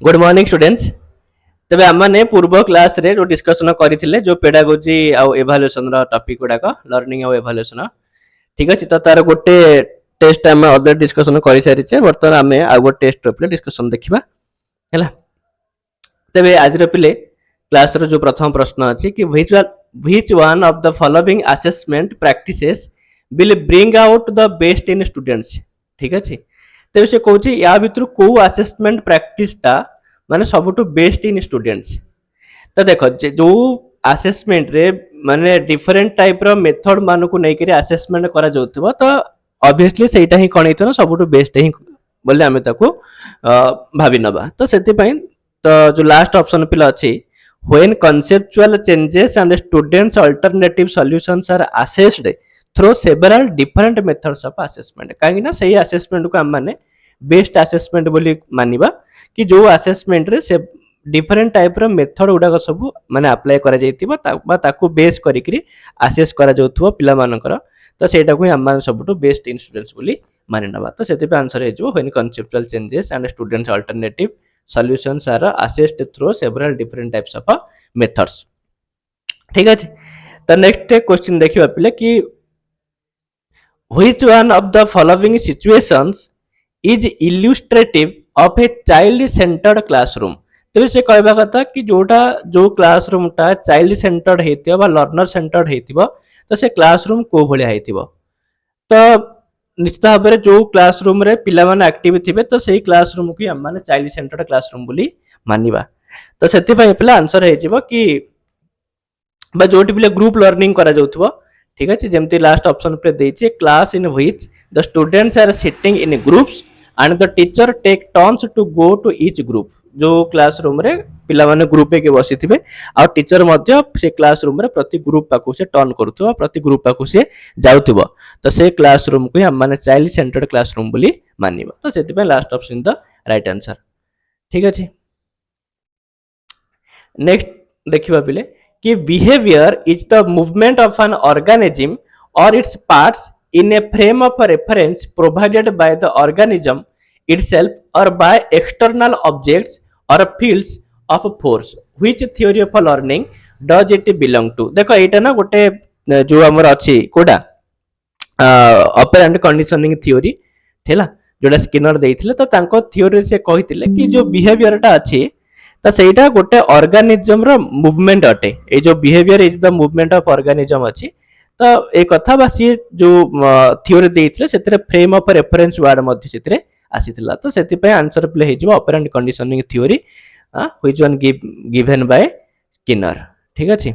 Good morning students. तबे आम पूर्व क्लास रे जो डिस्कशन करथिले जो पेडागोजी आ एभालुएशन रो टॉपिक गुडाक लर्निंग आ एभालुएशन ठीक अछि। तो तार गोटे टेस्ट आम ऑलरेडी डिस्कशन करि सारिछे। वर्तमान आम आ गोटे टेस्ट पे डिस्कशन देखिबा हैला। तबे आज रो पिले क्लास रो जो प्रथम प्रश्न अछि कि which one of the following assessment practices will bring out the best in students. ठीक अछि। तबे से कहूची या भितर को असेसमेंट प्रैक्टिस टा माने सबटू बेस्ट इन स्टूडेंट्स। तो देखो जो असेसमेंट रे माने डिफरेंट टाइप रो मेथड मान को नै करी असेसमेंट करा जाउथबो तो ऑब्वियसली सेटा ही कोन हितनो सबटू बेस्ट ही बोले हमें ताको भाबी नबा। तो सेति पई तो जो लास्ट ऑप्शन पिला अछि when conceptual changes and students alternative solutions are assessed through several different methods of assessment। काहे ना सही असेसमेंट को हम माने बेस्ट असेसमेंट बोली मानिबा कि जो असेसमेंट रे से डिफरेंट टाइप रो मेथड गुडा सब माने अप्लाई करा जाइतिबा ताकू बेस करी करी असेस करा जाउथबो पिला मानकर। तो सेटा को हम मान सबटू बेस्ट इन स्टूडेंट्स बोली मानि नबा। तो सेति पे आंसर हे जो when conceptual changes and students alternative solutions are assessed through several different types of methods। ठीक है। तो नेक्स्ट क्वेश्चन देखिबा पिले कि which one of the following situations is illustrative of a child centered classroom। तो से कहबा कथा कि जोटा जो क्लासरूम टा चाइल्ड सेंटर्ड हेतिबा बा लर्नर सेंटर्ड हेतिबा तो से क्लासरूम को भलिया हेतिबा। तो निश्चित भाव में जो क्लासरूम रे पिला माने एक्टिव थिबे तो सेही क्लासरूम को हम माने चाइल्ड सेंटर्ड क्लासरूम बोली मानिबा। तो सेति पई पिला आंसर हे जिवो कि बा जोटी पिला ग्रुप लर्निंग करा जाउथबो। ठीक है। जेमती लास्ट ऑप्शन पे देछि class in which the students are sitting in groups and the teacher take turns to go to each group. जो क्लासरूम रे पिला माने ग्रुप के बसी थिबे आ टीचर मध्य से क्लासरूम रे प्रति ग्रुप पाकु से टर्न करथबो प्रति ग्रुप पाकु से जाउथबो। तो से क्लासरूम को हम माने चाइल्ड सेंटर्ड क्लासरूम बोली मानिबा। तो सेति पे last option the right answer. ठीक अछि। नेक्स्ट देखिबा पिले कि behaviour is the movement of an organism और its parts in a frame of reference provided by the organism itself or by external objects or fields of force। which theory of learning does it belong to। देखो एटा ना गोटे जो हमर अछि कोडा operand conditioning theory थेला जोडा Skinner देइथिले। तो तांको थ्योरी से कहिथिले कि जो बिहेवियर टा अछि तो सेटा गोटे ऑर्गेनिज्म रो मूवमेंट अटे। ए जो behaviour is the movement of organism अछि। तो ए कथा बासी जो थ्योरी देइथिले सेतरे फ्रेम ऑफ रेफरेंस वर्ड मध्ये सेतरे आसीथिला। तो सेति पे आंसर प्ले हे जिवो operant conditioning theory which one given by Skinner. ठीक अछि।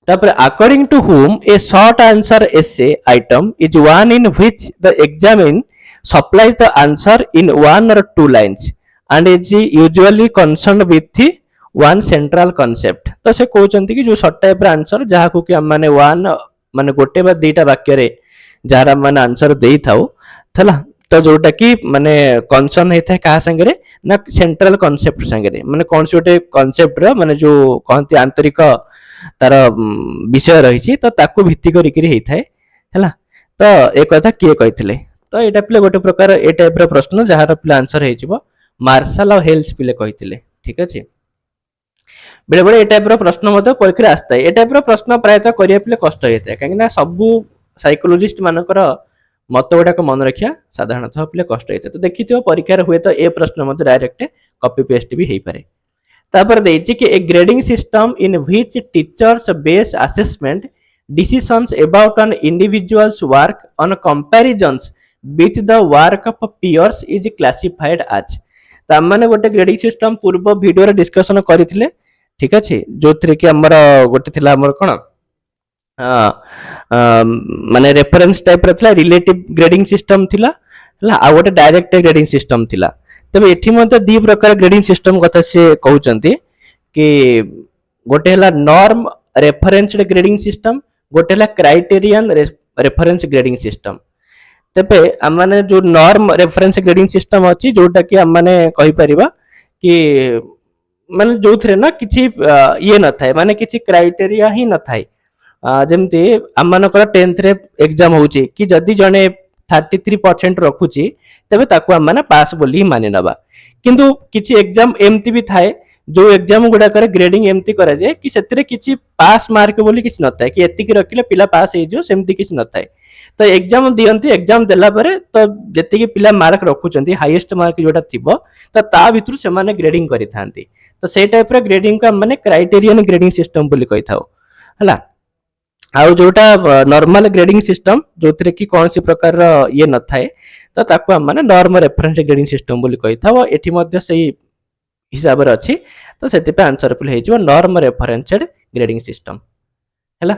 तापर according to whom a short answer essay item is one in which the examine supplies the answer in one or two lines and is usually concerned with the one central concept। तो से कहउचंती कि जो short type रा answer जहा को कि हम माने वन माने गोटे बा दुईटा वाक्य रे जहार माने आंसर देई थाउ थला। तो जोटा कि माने कंसर्न हेता का संगे ना सेंट्रल कांसेप्ट संगे माने कौन से गोटे कांसेप्ट रा माने जो कहंती आंतरिक तार विषय रही तो ताकू भित्ति करी करी हेई थाए हैला। तो ए कथा किए कहिथिले। तो एटा पिले गोटे प्रकार ए टाइप रा प्रश्न जहार पिले आंसर हे जिवो मार्शल और हेल्स पिले कहिथिले। ठीक अछि। बेले बेले ए टाइप रा प्रश्न मते परीक्षा आस्ता है। ए टाइप रा प्रश्न प्रायतः करिया पिले कष्ट हेते काहे ना सब साइकोलॉजिस्ट मानकर मत गुड़ाक मन रखिया साधारणतः पिले कष्ट होता है। तो देखी परीक्षा हुए तो ए प्रश्न मत डायरेक्ट कॉपी पेस्ट भी हो पारे। तापर देछि कि a grading system in which teachers base assessment decisions about an individual's work on comparisons with the work of peers is classified as. त माने गोटे ग्रेडिंग सिस्टम पूर्व वीडियो रे डिस्कशन करिथिले। ठीक अछि। जो थ्री कि हमर गोटे थिला हमर कोन माने रेफरेंस टाइप रथला रिलेटिव ग्रेडिंग सिस्टम थिला हला आ गोटे डायरेक्ट ग्रेडिंग सिस्टम थिला। तबे एठी मते दी प्रकार ग्रेडिंग सिस्टम कथा से कहउचंती कि गोटे हला नॉर्म रेफरेंस्ड ग्रेडिंग सिस्टम गोटे हला क्राइटेरियन रेफरेंस ग्रेडिंग सिस्टम। तबे हम माने जो नॉर्म रेफरेंस ग्रेडिंग सिस्टम अछि जोटा कि हम माने कहि परिबा कि माने जो थरे ना किछि ये न थाए माने किछि क्राइटेरिया ही न थाए। जमती आम मानकर 10th रे एग्जाम होउची कि जदी जने 33% रखुची तबे ताको हम माने पास बोली ही माने नबा किंतु किछि एग्जाम एमती भी थाए जो एग्जाम गुडा करे ग्रेडिंग एमती करा जाए कि सेतरे किछि पास मार्क बोली किछि नथाय कि एति कि रखिले पिला पास हे जो सेमती किछि नथाय तो एग्जाम दियंती एग्जाम देला परे तो जति कि पिला मार्क रखुचंती हाईएस्ट मार्क जोटा थिबो तो ता भितरु से माने ग्रेडिंग करि थांती तो से टाइप रे ग्रेडिंग का माने क्राइटेरियन ग्रेडिंग सिस्टम बोली कहि थाओ हला आउ जोटा नॉर्मल ग्रेडिंग सिस्टम जोथिरे कि कौन सी प्रकार ये न थाए तो ताको हम माने नॉर्मल रेफरेंस ग्रेडिंग सिस्टम बोली कहि थाओ एठी मध्ये सही हिसाब रे अछि तो सेति पे आंसर पुल हे जिवो नॉर्मल रेफरेंसड ग्रेडिंग सिस्टम हला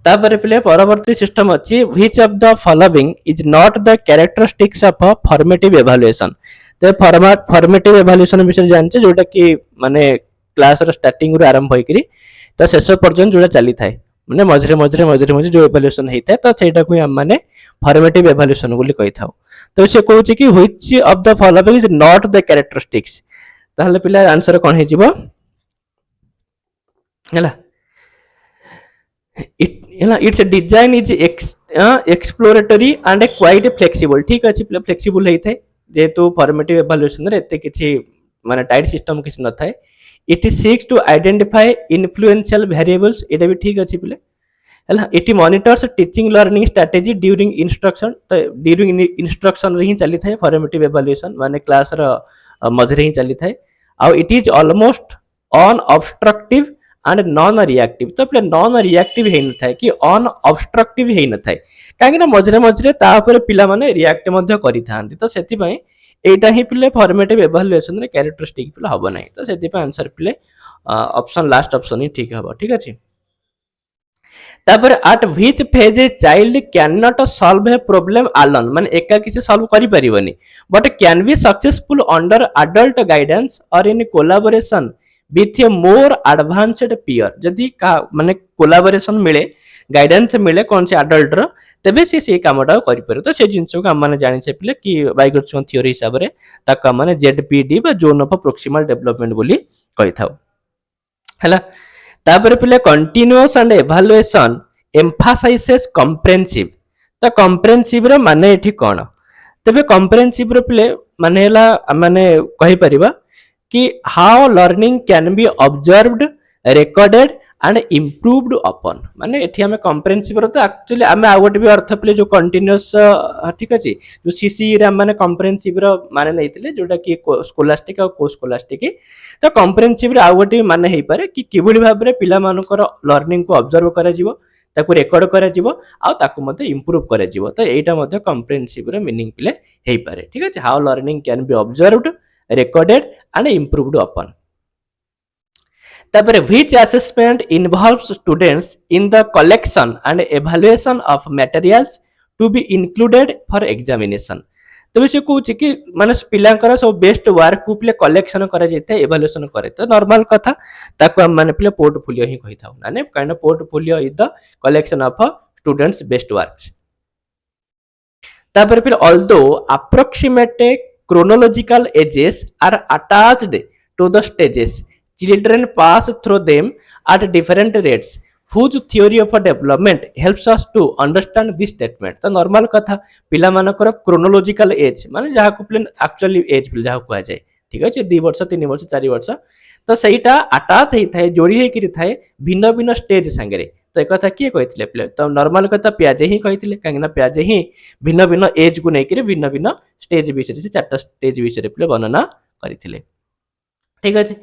तापर पिले परवर्ती सिस्टम अछि which of the following is not the characteristics of a formative evaluation तो फॉर्मेटिव इवैल्यूएशन विषय जानचे जोटा कि माने क्लास रो स्टार्टिंग रो आरंभ होई करी तो शेष पर्यंत जोड़ा चली थाए माने मझरे जो इवैल्यूएशन हेता तो सेटा को हम माने फॉर्मेटिव इवैल्यूएशन बोली कहि थाओ तो से कहूची कि which of the following is not the characteristics ताहले पिला आंसर कोन हे जिवो हला it's design is exploratory and quite flexible ठीक अछि फ्लेक्सिबल हेता जेतु फॉर्मेटिव इवैल्यूएशन रे एते किछि माने टाइट सिस्टम किछि न थाए it is seeks to identify influential variables एटा भी ठीक अछि पिले हला it monitors teaching learning strategy during instruction तो ड्यूरिंग इंस्ट्रक्शन रे ही चली थाए फॉर्मेटिव इवैल्यूएशन माने क्लास रो मझरे ही चली थाए आ it is almost on obstructive and non reactive तो पिले नॉन रिएक्टिव हे न थाए कि ऑन ऑब्स्ट्रक्टिव हे न थाए काहे ना मझरे ता ऊपर पिला माने रिएक्ट मध्ये करि थांती तो सेति पई एटा ही पिले फॉर्मेटिव इवैल्यूएशन रे कैरेक्टरिस्टिक पिले हबो नै तो सेति पे आंसर पिले ऑप्शन लास्ट ऑप्शन ही ठीक हबो ठीक अछि तापर at which phase a child can not solve a problem alone माने एका किसी सॉल्व करि परिबनी but can be successful under adult guidance और in collaboration with a more advanced peer जदी का माने कोलैबोरेशन मिले गाइडेंस मिले कौन से एडल्ट रो तबे से कामटा करि पर तो से जिंस को हम माने जानि से पिले कि बायोग्राफिकल थ्योरी हिसाब रे ताका माने जेडपीडी बा जोन ऑफ प्रोक्सिमल डेवलपमेंट बोली कहि थाओ हला तापर पिले कंटीन्यूअस एंड इवैल्यूएशन एम्फासाइजेस कॉम्प्रिहेंसिव तो कॉम्प्रिहेंसिव रो माने एठी कोन तबे कॉम्प्रिहेंसिव रो पिले माने हला माने कहि परिबा कि how learning can be observed recorded and improved upon माने एठी हमें कॉम्प्रिहेंसिव रो तो एक्चुअली हमें आ गोटे भी अर्थ पिले जो कंटीन्यूअस ठीक अछि जो सीसी रे माने कॉम्प्रिहेंसिव रो माने नैतिले जोटा कि स्कोलास्टिक और को स्कोलास्टिक तो कॉम्प्रिहेंसिव रे आ गोटे माने हेई पारे कि किबुली भाबरे पिला मानकर लर्निंग को ऑब्जर्व करा जिवो ताको रेकॉर्ड करा जिवो आ ताको मध्ये इंप्रूव करा जिवो तो एटा मध्ये कॉम्प्रिहेंसिव रे मीनिंग पिले हेई पारे ठीक अछि how learning can be observed recorded and improved upon तापर which assessment involves students in the collection and evaluation of materials to be included for examination तबे से कहूची कि माने पिलांकर सब बेस्ट वर्क को पिले कलेक्शन करा जैते इवैल्यूएशन करे तो नॉर्मल कथा ताको हम माने पिले पोर्टफोलियो ही कहि थाउ माने kind of portfolio is the collection of students best works तापर फिर although approximate chronological ages are attached to the stages children pass through them at different rates whose theory of development helps us to understand this statement तो normal कथा पिला मानकर chronological age माने जहा को plane actually as जहा को जाय ठीक अछि 2 वर्ष 3 वर्ष 4 वर्ष तो सेटा अटैच हे थाए जोड़ी हे कि थाए भिन्न भिन्न स्टेज संगे तो एक कथा किए कहिथिले प्ले तो नॉर्मल कथा प्याजे ही कहिथिले कांगना प्याजे ही भिन्न भिन्न एज को नै कि भिन्न भिन्न स्टेज विषय से चारटा स्टेज विषय प्ले वर्णना करिथिले ठीक अछि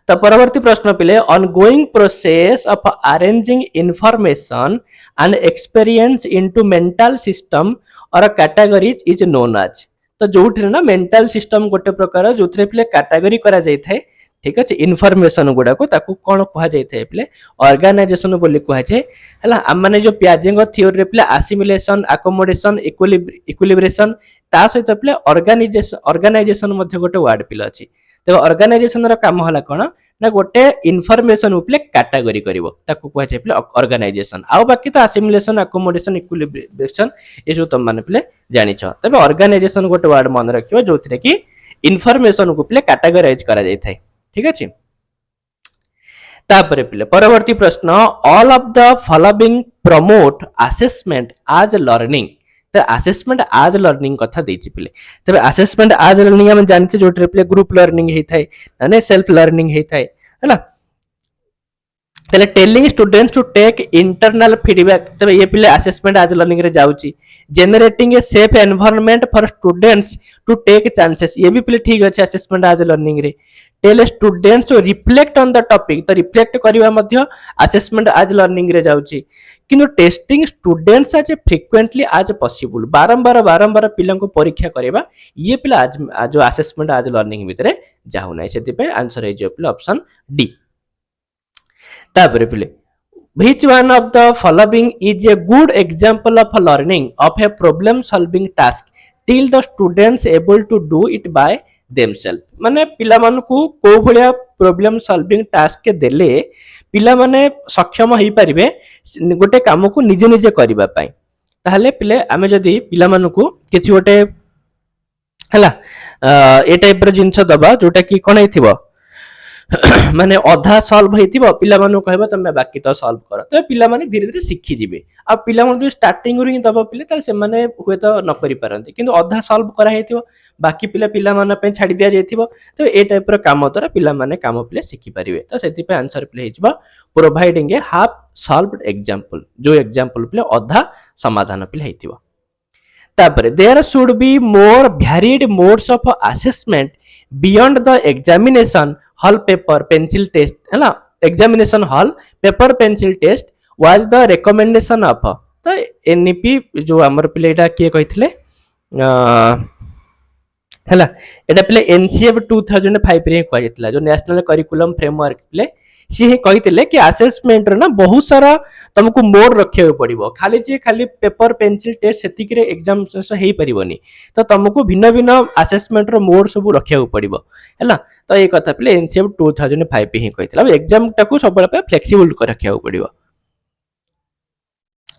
तो परवर्ती प्रश्न पिले ongoing process of arranging information and experience into mental system और कैटेगरीज इज नोन एज तो जोठी ना मेंटल सिस्टम गोटे प्रकार जोथरे पिले कैटेगरी करा जाय थाए ठीक अछि इन्फॉर्मेशन गुडा को ताकू कोन कहा जाय थाए पिले ऑर्गेनाइजेशन बोली कहा जाय हला हम माने जो पियाजेंग थ्योरी रे पिले असिमिलेशन अकोमोडेशन इक्विलिब्रेशन ता सहित पिले ऑर्गेनाइजेशन मध्ये गोटे वर्ड पिले अछि तो ऑर्गेनाइजेशन रा काम हला कोन ना गोटे इन्फॉर्मेशन उपले कैटेगरी करिवो ताकू कहा जाय पिले ऑर्गेनाइजेशन आ बाकी तो असिमिलेशन अकोमोडेशन इक्विलिब्रेशन ए जो तुम माने पिले जानि छ तबे ऑर्गेनाइजेशन गोटे वर्ड मन रखियो जोथिरे कि इन्फॉर्मेशन को पिले कैटेगराइज करा जाय थाए ठीक अछि तापर पिले परवर्ती प्रश्न all of the following promote assessment as learning तो असेसमेंट आज लर्निंग कथा देछि पिले तबे असेसमेंट आज लर्निंग हम जानते जो पिले ग्रुप लर्निंग हेइ थाए माने सेल्फ लर्निंग हेइ थाए हैला तले telling students to take internal feedback तबे ये पिले असेसमेंट आज लर्निंग रे जाउची generating a safe environment for students to take chances ये भी पिले ठीक अछि असेसमेंट आज लर्निंग रे tell students to reflect on the topic तो रिफ्लेक्ट करबा मध्य असेसमेंट आज लर्निंग रे जाउची किनु testing students as frequently as possible बारंबार पिला को परीक्षा करबा ये पिला आज आज असेसमेंट आज लर्निंग भितरे जाउ नै सेति पे आंसर हे जे पिला ऑप्शन डी तापर पिले which one of the following is a good example of learning of a problem solving task till the students able to do it by themselves माने पिला मानु को को भलिया प्रॉब्लम सॉल्विंग टास्क के देले पिला माने सक्षम होई परिबे गोटे काम को निजे निजे करबा पई ताहले पिले आमे जदी पिला मानु को किछि गोटे हला ए टाइप रो जिंस दबा जोटा कि कोन हेतिबो माने अधा सॉल्व हेतिबो पिला मानु कहबा तमे बाकी तो सॉल्व कर तो पिला माने धीरे धीरे सीखी जिवे आ पिला मानु स्टार्टिंग रू ही दबा पिले त से माने हुए तो न करि पारंती किंतु अधा सॉल्व करा हेतिबो बाकी पिला माने पे छाडी दिया जेथिबो तो ए टाइप रो काम द्वारा पिला माने काम पिले सीखी परिबे तो सेति पे आंसर पिले हेजिबो providing a half solved example जो एग्जांपल पिले अधा समाधान पिले हेतिबो तापर there should be more varied modes of assessment beyond the examination hall paper pencil test है ना examination hall paper pencil test was the recommendation of तो एनईपी जो हमर पिलेटा के कहिथिले हला एटा पिले एनसीएफ 2005 रे कहै जतला जो नेशनल करिकुलम फ्रेमवर्क पिले सी हे कहिथिले कि असेसमेंट रे ना बहुत सारा तुमको मोड रखियो पड़िबो खाली पेपर पेंसिल टेस्ट सेतिक रे एग्जाम हेई परिबोनी तो तुमको भिन्न भिन्न असेसमेंट रो मोड सब रखियो पड़िबो हैला तो ये कथा पिले एनसीएफ 2005 ही कहिथिला एग्जाम टाको सब पे फ्लेक्सिबल कर रखियो पड़िबो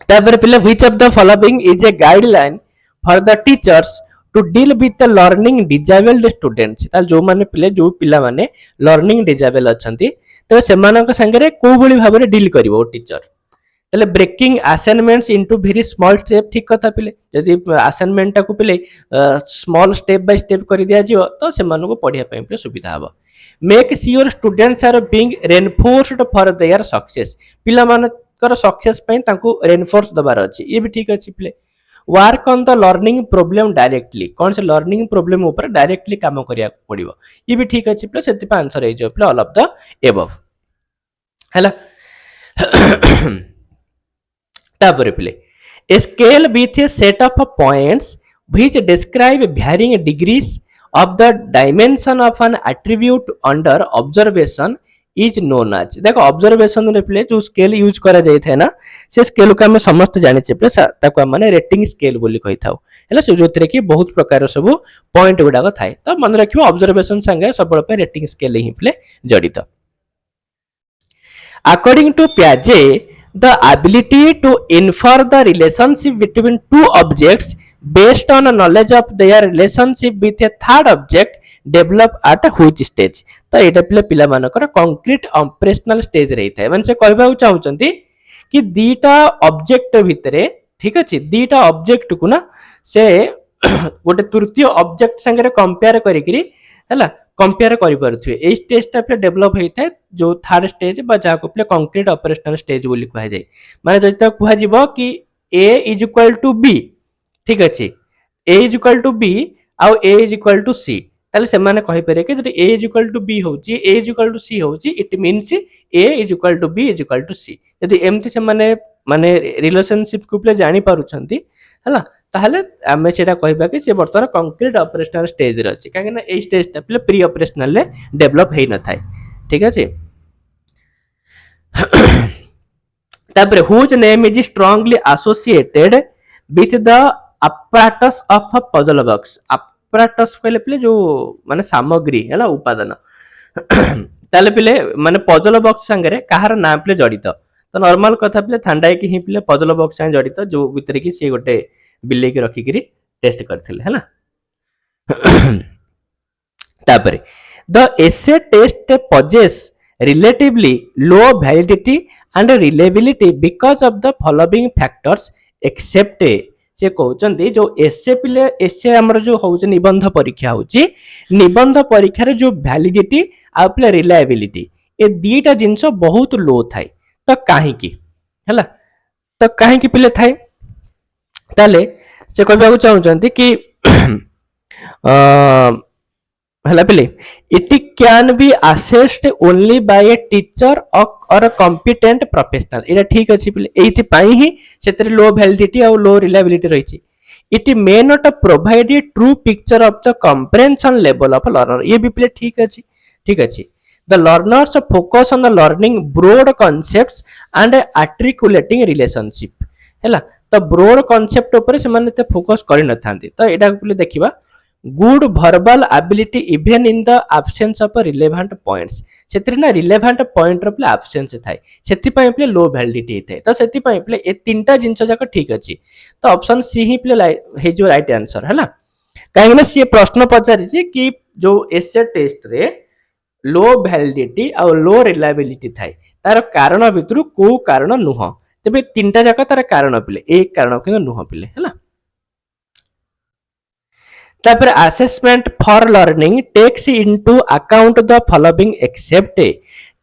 तापर पिले which of the following is a guideline for the teachers to deal with the learning disabled students ताल जो माने पिले जो पिला माने लर्निंग डिजेबल अछंती तो सेमानक संगे को बळी भाबरे डील करिवो टीचर तले breaking assignments into very small step ठीक कथा पिले यदि असाइनमेंट टाको पिले स्मॉल स्टेप बाय स्टेप करि दिया जिवो तो सेमानको पढिया पय पिले सुविधा हबो make sure students are being reinforced for their success पिला मानकर सक्सेस पय तांको रेनफोर्स दबार अछि ये भी ठीक अछि पिले work on the learning problem directly कौन से लर्निंग प्रॉब्लम ऊपर डायरेक्टली काम करिया पड़िबो ये भी ठीक अछि प्लस सेति पे आंसर हे जो plus all of the above हैला तापर पिले a scale with a set of points which describe varying degrees of the dimension of an attribute under observation is known as देखो ऑब्जर्वेशन रे प्ले जो स्केल यूज करा जाय थे ना से स्केल को हम समस्त जाने छे प्ले ताको माने रेटिंग स्केल बोली कहि थाउ हैला से जोतरे कि बहुत प्रकार सब पॉइंट गुडा को थाए तो मन रखियो ऑब्जर्वेशन संगे सबल पे रेटिंग स्केल ही प्ले जड़ित अकॉर्डिंग टू पियाजे the ability to infer the relationship between two objects based on knowledge of their relationship with a third object develop at which stage तो एटा पिले पिला मानकर कंक्रीट ऑपरेशनल स्टेज रही थाए माने से कहबा चाहउचंती कि दीटा ऑब्जेक्ट भितरे ठीक अछि दीटा ऑब्जेक्ट को ना से गोटे तृतीय ऑब्जेक्ट संगे कंपेयर करिकरी हैला कंपेयर करि परथुए ए स्टेजटा पे डेवलप हेइ थाए जो थर्ड स्टेज बा जा को पे कंक्रीट ऑपरेशनल स्टेज बोली कहा जाय माने जता कहा जिवो कि a is equal to b ठीक अछि a is equal to b आ a is equal to c ताले से माने कहि पारे कि जदि a is equal to b होची a is equal to c होची it means a is equal to b is equal to c यदि एमति से माने रिलेशनशिप को प्ले जानि पारुछंती हला ताहले आमे सेटा कहबा कि से वर्तमान कंक्रीट ऑपरेशनल स्टेज रे अछि काहे ना ए स्टेज ता प्ले प्री ऑपरेशनल ले डेवलप हेइ न थाए ठीक अछि तापर whose name is strongly associated with the apparatus of a puzzle box apparatus कहले प्ले जो माने सामग्री हैला उपादान ताले प्ले माने पजल बॉक्स संगे कहार नाम प्ले जड़ित तो नॉर्मल कथा प्ले थांडाई कि ही प्ले पजल बॉक्स संगे जड़ित जो भीतर की से गोटे बिल्ली के रखी करी टेस्ट करथिले हैला तापर the essay test poses relatively low validity and reliability because of the following factors except से कहते जो एसए पिले एसए आमर जो हूँ निबंध परीक्षा हूँ निबंध परीक्षार जो वैलिडिटी आ पिले रिलायबिलिटी ए दीटा जिनस बहुत लो थाए तो कहीं है तो कहीं पिले थाए ताले से कहवाक चाहते कि है पिले it can be assessed only by a teacher और कॉम्पिटेंट प्रोफेशनल ये ठीक अच्छे पिले एइथि ही से लो वैलिडिटी और लो रिलायबिलिटी रही it may not provide a true picture of the comprehension level of learner ये भी पिले ठीक अच्छे the learners focus on the learning broad concepts and articulating relationship है तो ब्रॉड कॉन्सेप्ट ऊपर से माने फोकस करि न थांती तो एटा पिले देखिबा good verbal ability even in the absence of relevant points सेतिर ना रिलेवेंट पॉइंट रो प्ले एब्सेंस थाए सेति पय प्ले लो वैलिडिटी थाए तो सेति पय प्ले ए तीनटा जिंस जाक ठीक अछि तो ऑप्शन सी ही प्ले हे जो राइट आंसर हैला काहे ना सी प्रश्न पचारि छी कि जो एसए टेस्ट रे लो वैलिडिटी और लो रिलायबिलिटी थाए तार कारण भितरु को कारण नुह तबे तीनटा जाक तार कारण पिले एक कारण कि नुह पिले हैला तापर assessment for learning takes into account the following except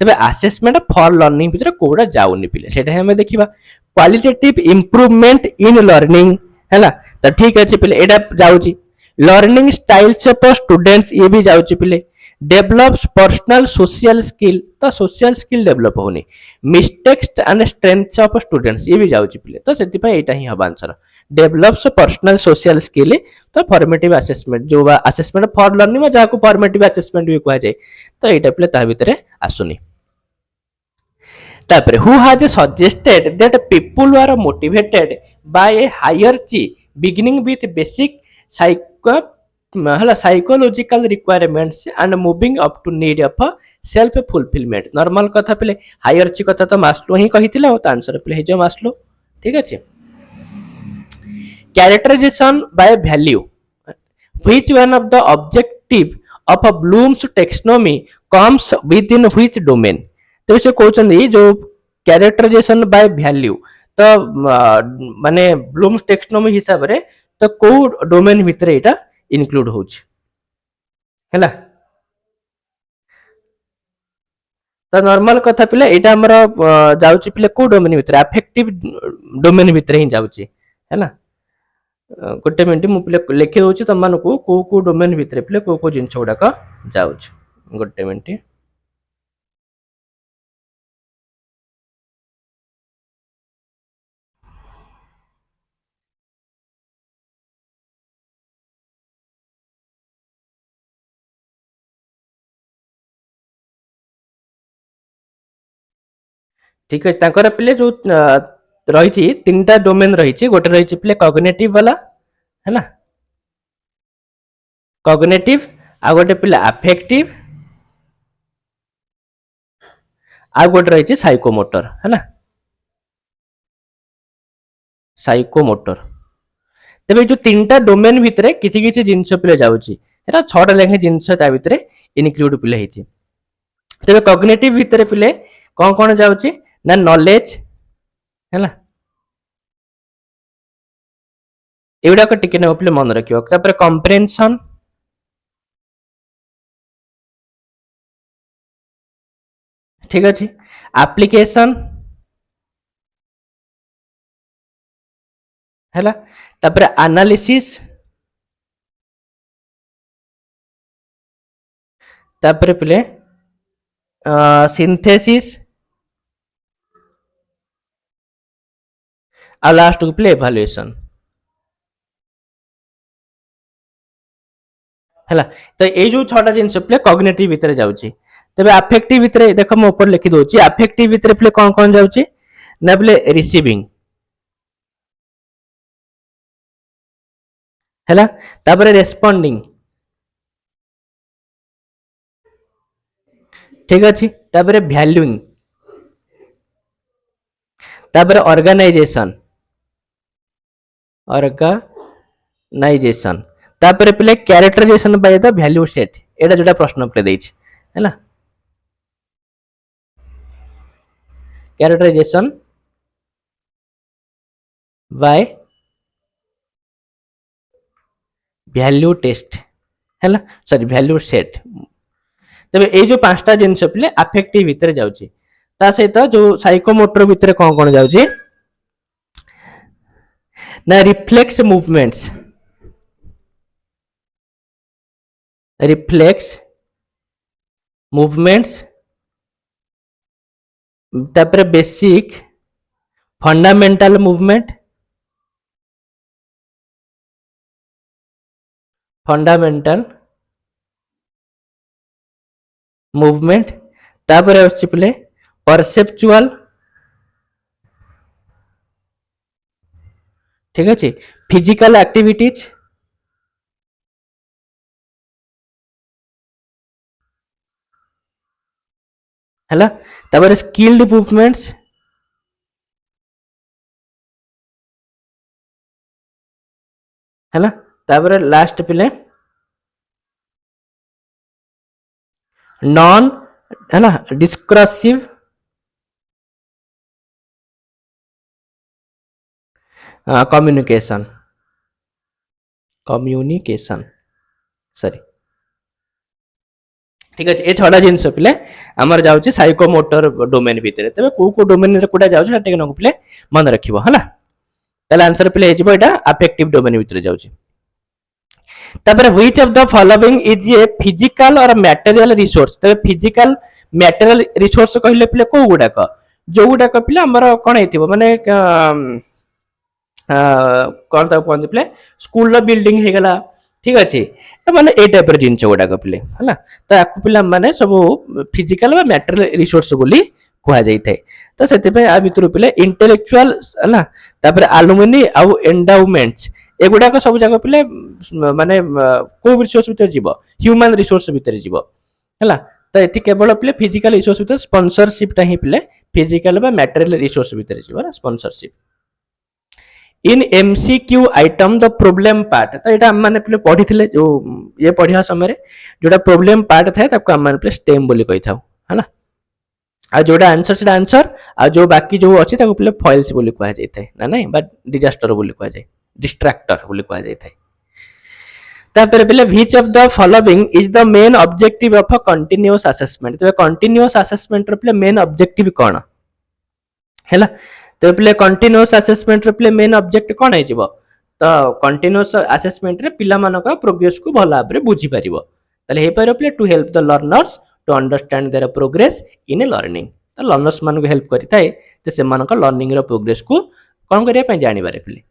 तबे असेसमेंट फॉर लर्निंग भितर कोडा जाउनी पिले सेटा हमें देखिबा क्वालिटेटिव इंप्रूवमेंट इन लर्निंग हैला तो ठीक अछि पिले एटा जाउची लर्निंग स्टाइल्स ऑफ स्टूडेंट्स ये भी जाउची पिले डेवलप्स पर्सनल सोशल स्किल तो सोशल स्किल डेवलप होनी mistakes and strengths of students ये भी जाउची पिले तो सेति पय एटा ही हबा answer develops personal social skill तो फॉर्मेटिव असेसमेंट जो असेसमेंट फॉर लर्निंग में जहाँ फॉर्मेटिव असेसमेंट भी कह जाए तो ये पिले ता भितर आसुनी तापर who has suggested that people are motivated by a hierarchy beginning with basic psychological requirements and moving up to need of self fulfilment normal कथा पिले हायरार्ची कथा तो मास्लो ही कहिथिला तो आंसर पिले हे जो मास्लो ठीक अछि characterization by value which one of the objective of a Bloom's taxonomy comes within which domain तो से कहउछन जो characterization by value तो माने Bloom's taxonomy हिसाब रे तो को डोमेन भितर एटा इंक्लूड होछ हैला तो नॉर्मल कथा पिले एटा हमर जाउची पिले को डोमेन भितर अफेक्टिव डोमेन भितर ही जाउची हैला गोटे मिनट मुझे लिखी दूसरी तुम मानक को डोमेन भितर पे को जिन गुड़ाक जाऊँ गोटे मिनट ठीक अच्छे पे जो रही तीन टा डोमेन रही गोटे रही पे कॉग्निटिव वाला है ना कॉग्निटिव आ गोटे पे अफेक्टिव आ गोटे रही साइकोमोटर है ना साइकोमोटर तेज जो तीन टा डोमेन भितर किसी किसी जिनस पे जाऊँगी छटा लेखे जिनस भितर इनक्लूड पे तेज कॉग्निटिव भितर पे कौन कौन जाऊँगी ना नॉलेज है ना एगुड़ाक टिके ना पे मन रखिए कॉम्प्रेhension ठीक अच्छे एप्लीकेशन है तापर एनालिसिस तापर पे सिंथेसिस आ लास्ट को पे इवैल्यूएशन है तो ये जो छटा जिन पे कॉग्निटिव भितर जाऊँगी तबे अफेक्टिव भितर देख मो ऊपर लिखि दोची अफेक्टिव भितर पे कौन कौन जाऊँगी ना पे रिसीविंग है तापर रेस्पोंडिंग ठीक अच्छे तापर वैल्यूइंग तापर ऑर्गेनाइजेशन तापर पे characterisation by the value set एटा जोटा प्रश्न पे देछि है ना कैरेक्टराइजेशन बाय वैल्यू टेस्ट है सॉरी वैल्यू सेट तबे ए जो पांचटा जिनस पिले अफेक्टिव भितर जाउची ता सहित जो साइकोमोटर भितर कोन कोन जाउची ना रिफ्लेक्स मूवमेंट्स तापर बेसिक फंडामेंटल मूवमेंट तापर आछि पिले परसेप्चुअल ठीक अछि फिजिकल एक्टिविटीज हैला तापर स्किल्ड मूवमेंट्स हैला तापर लास्ट पिले नॉन है ना डिस्क्रसिव कम्युनिकेशन सॉरी ठीक अच्छे ये छड़ा जिनस पिले आमर जाउची साइकोमोटर डोमेन भितर तबे को डोमेन रे कोडा जाउची सेटा के पिले मन रखिबो हला ताले आंसर पिले हेजिबो एटा अफेक्टिव डोमेन भितर जाउची तापर which of the following is a physical और मटेरियल रिसोर्स तबे फिजिकल मटेरियल रिसोर्स कहले पिले को गुडा का जो गुडा का पिले हमर कोन हेतिबो माने कोन ता कोन पिले स्कूल रो बिल्डिंग हे गला ठीक अछि माने ए टाइप रो जिंस गुडा का पिले हला त आकु पिला माने सब फिजिकल और मटेरियल रिसोर्स बोली कुहा जाई थाए तो सेते पे आ भितर पिले इंटेलेक्चुअल हला तापर एलुमनी आ एंडाउमेंट्स एगुडा को सब जगह पिले माने को रिसोर्स भीतर जीव ह्यूमन रिसोर्स भीतर जीव हला तो एटी केवल पिले फिजिकल रिसोर्स भीतर स्पॉन्सरशिप ता ही पिले फिजिकल बा मटेरियल रिसोर्स भीतर जीव ना sponsorship in MCQ item the problem part तो एटा हम माने पिले पढी थिले जो ये पढिया समय जोटा प्रॉब्लम पार्ट थाए ताको हम माने पिले स्टेम बोली कहि थाउ हला आ जोटा आंसर से आंसर आ जो बाकी जो अछि ताको पिले फॉइल्स बोली कहा जाय थाए ना नहीं बट डिजास्टर बोली कहा जाय डिस्ट्रैक्टर बोली कहा जाय थाए तापर पिले which of the following is the main objective of a continuous assessment तो कंटीन्यूअस असेसमेंट रो पिले मेन ऑब्जेक्टिव कोन हैला तो पिले कंटीन्यूअस असेसमेंट रो पिले मेन ऑब्जेक्ट कोन है जिवो तो कंटीन्यूअस असेसमेंट रे पिला मानक प्रोग्रेस को भला भाबरे बुझी परिबो तले हे पर पिले to help the learners to understand their progress in a learning तो लर्नर्स मान को हेल्प करिताए तो से मानक लर्निंग रो प्रोग्रेस को कोन करिया पय जानि बारे पिले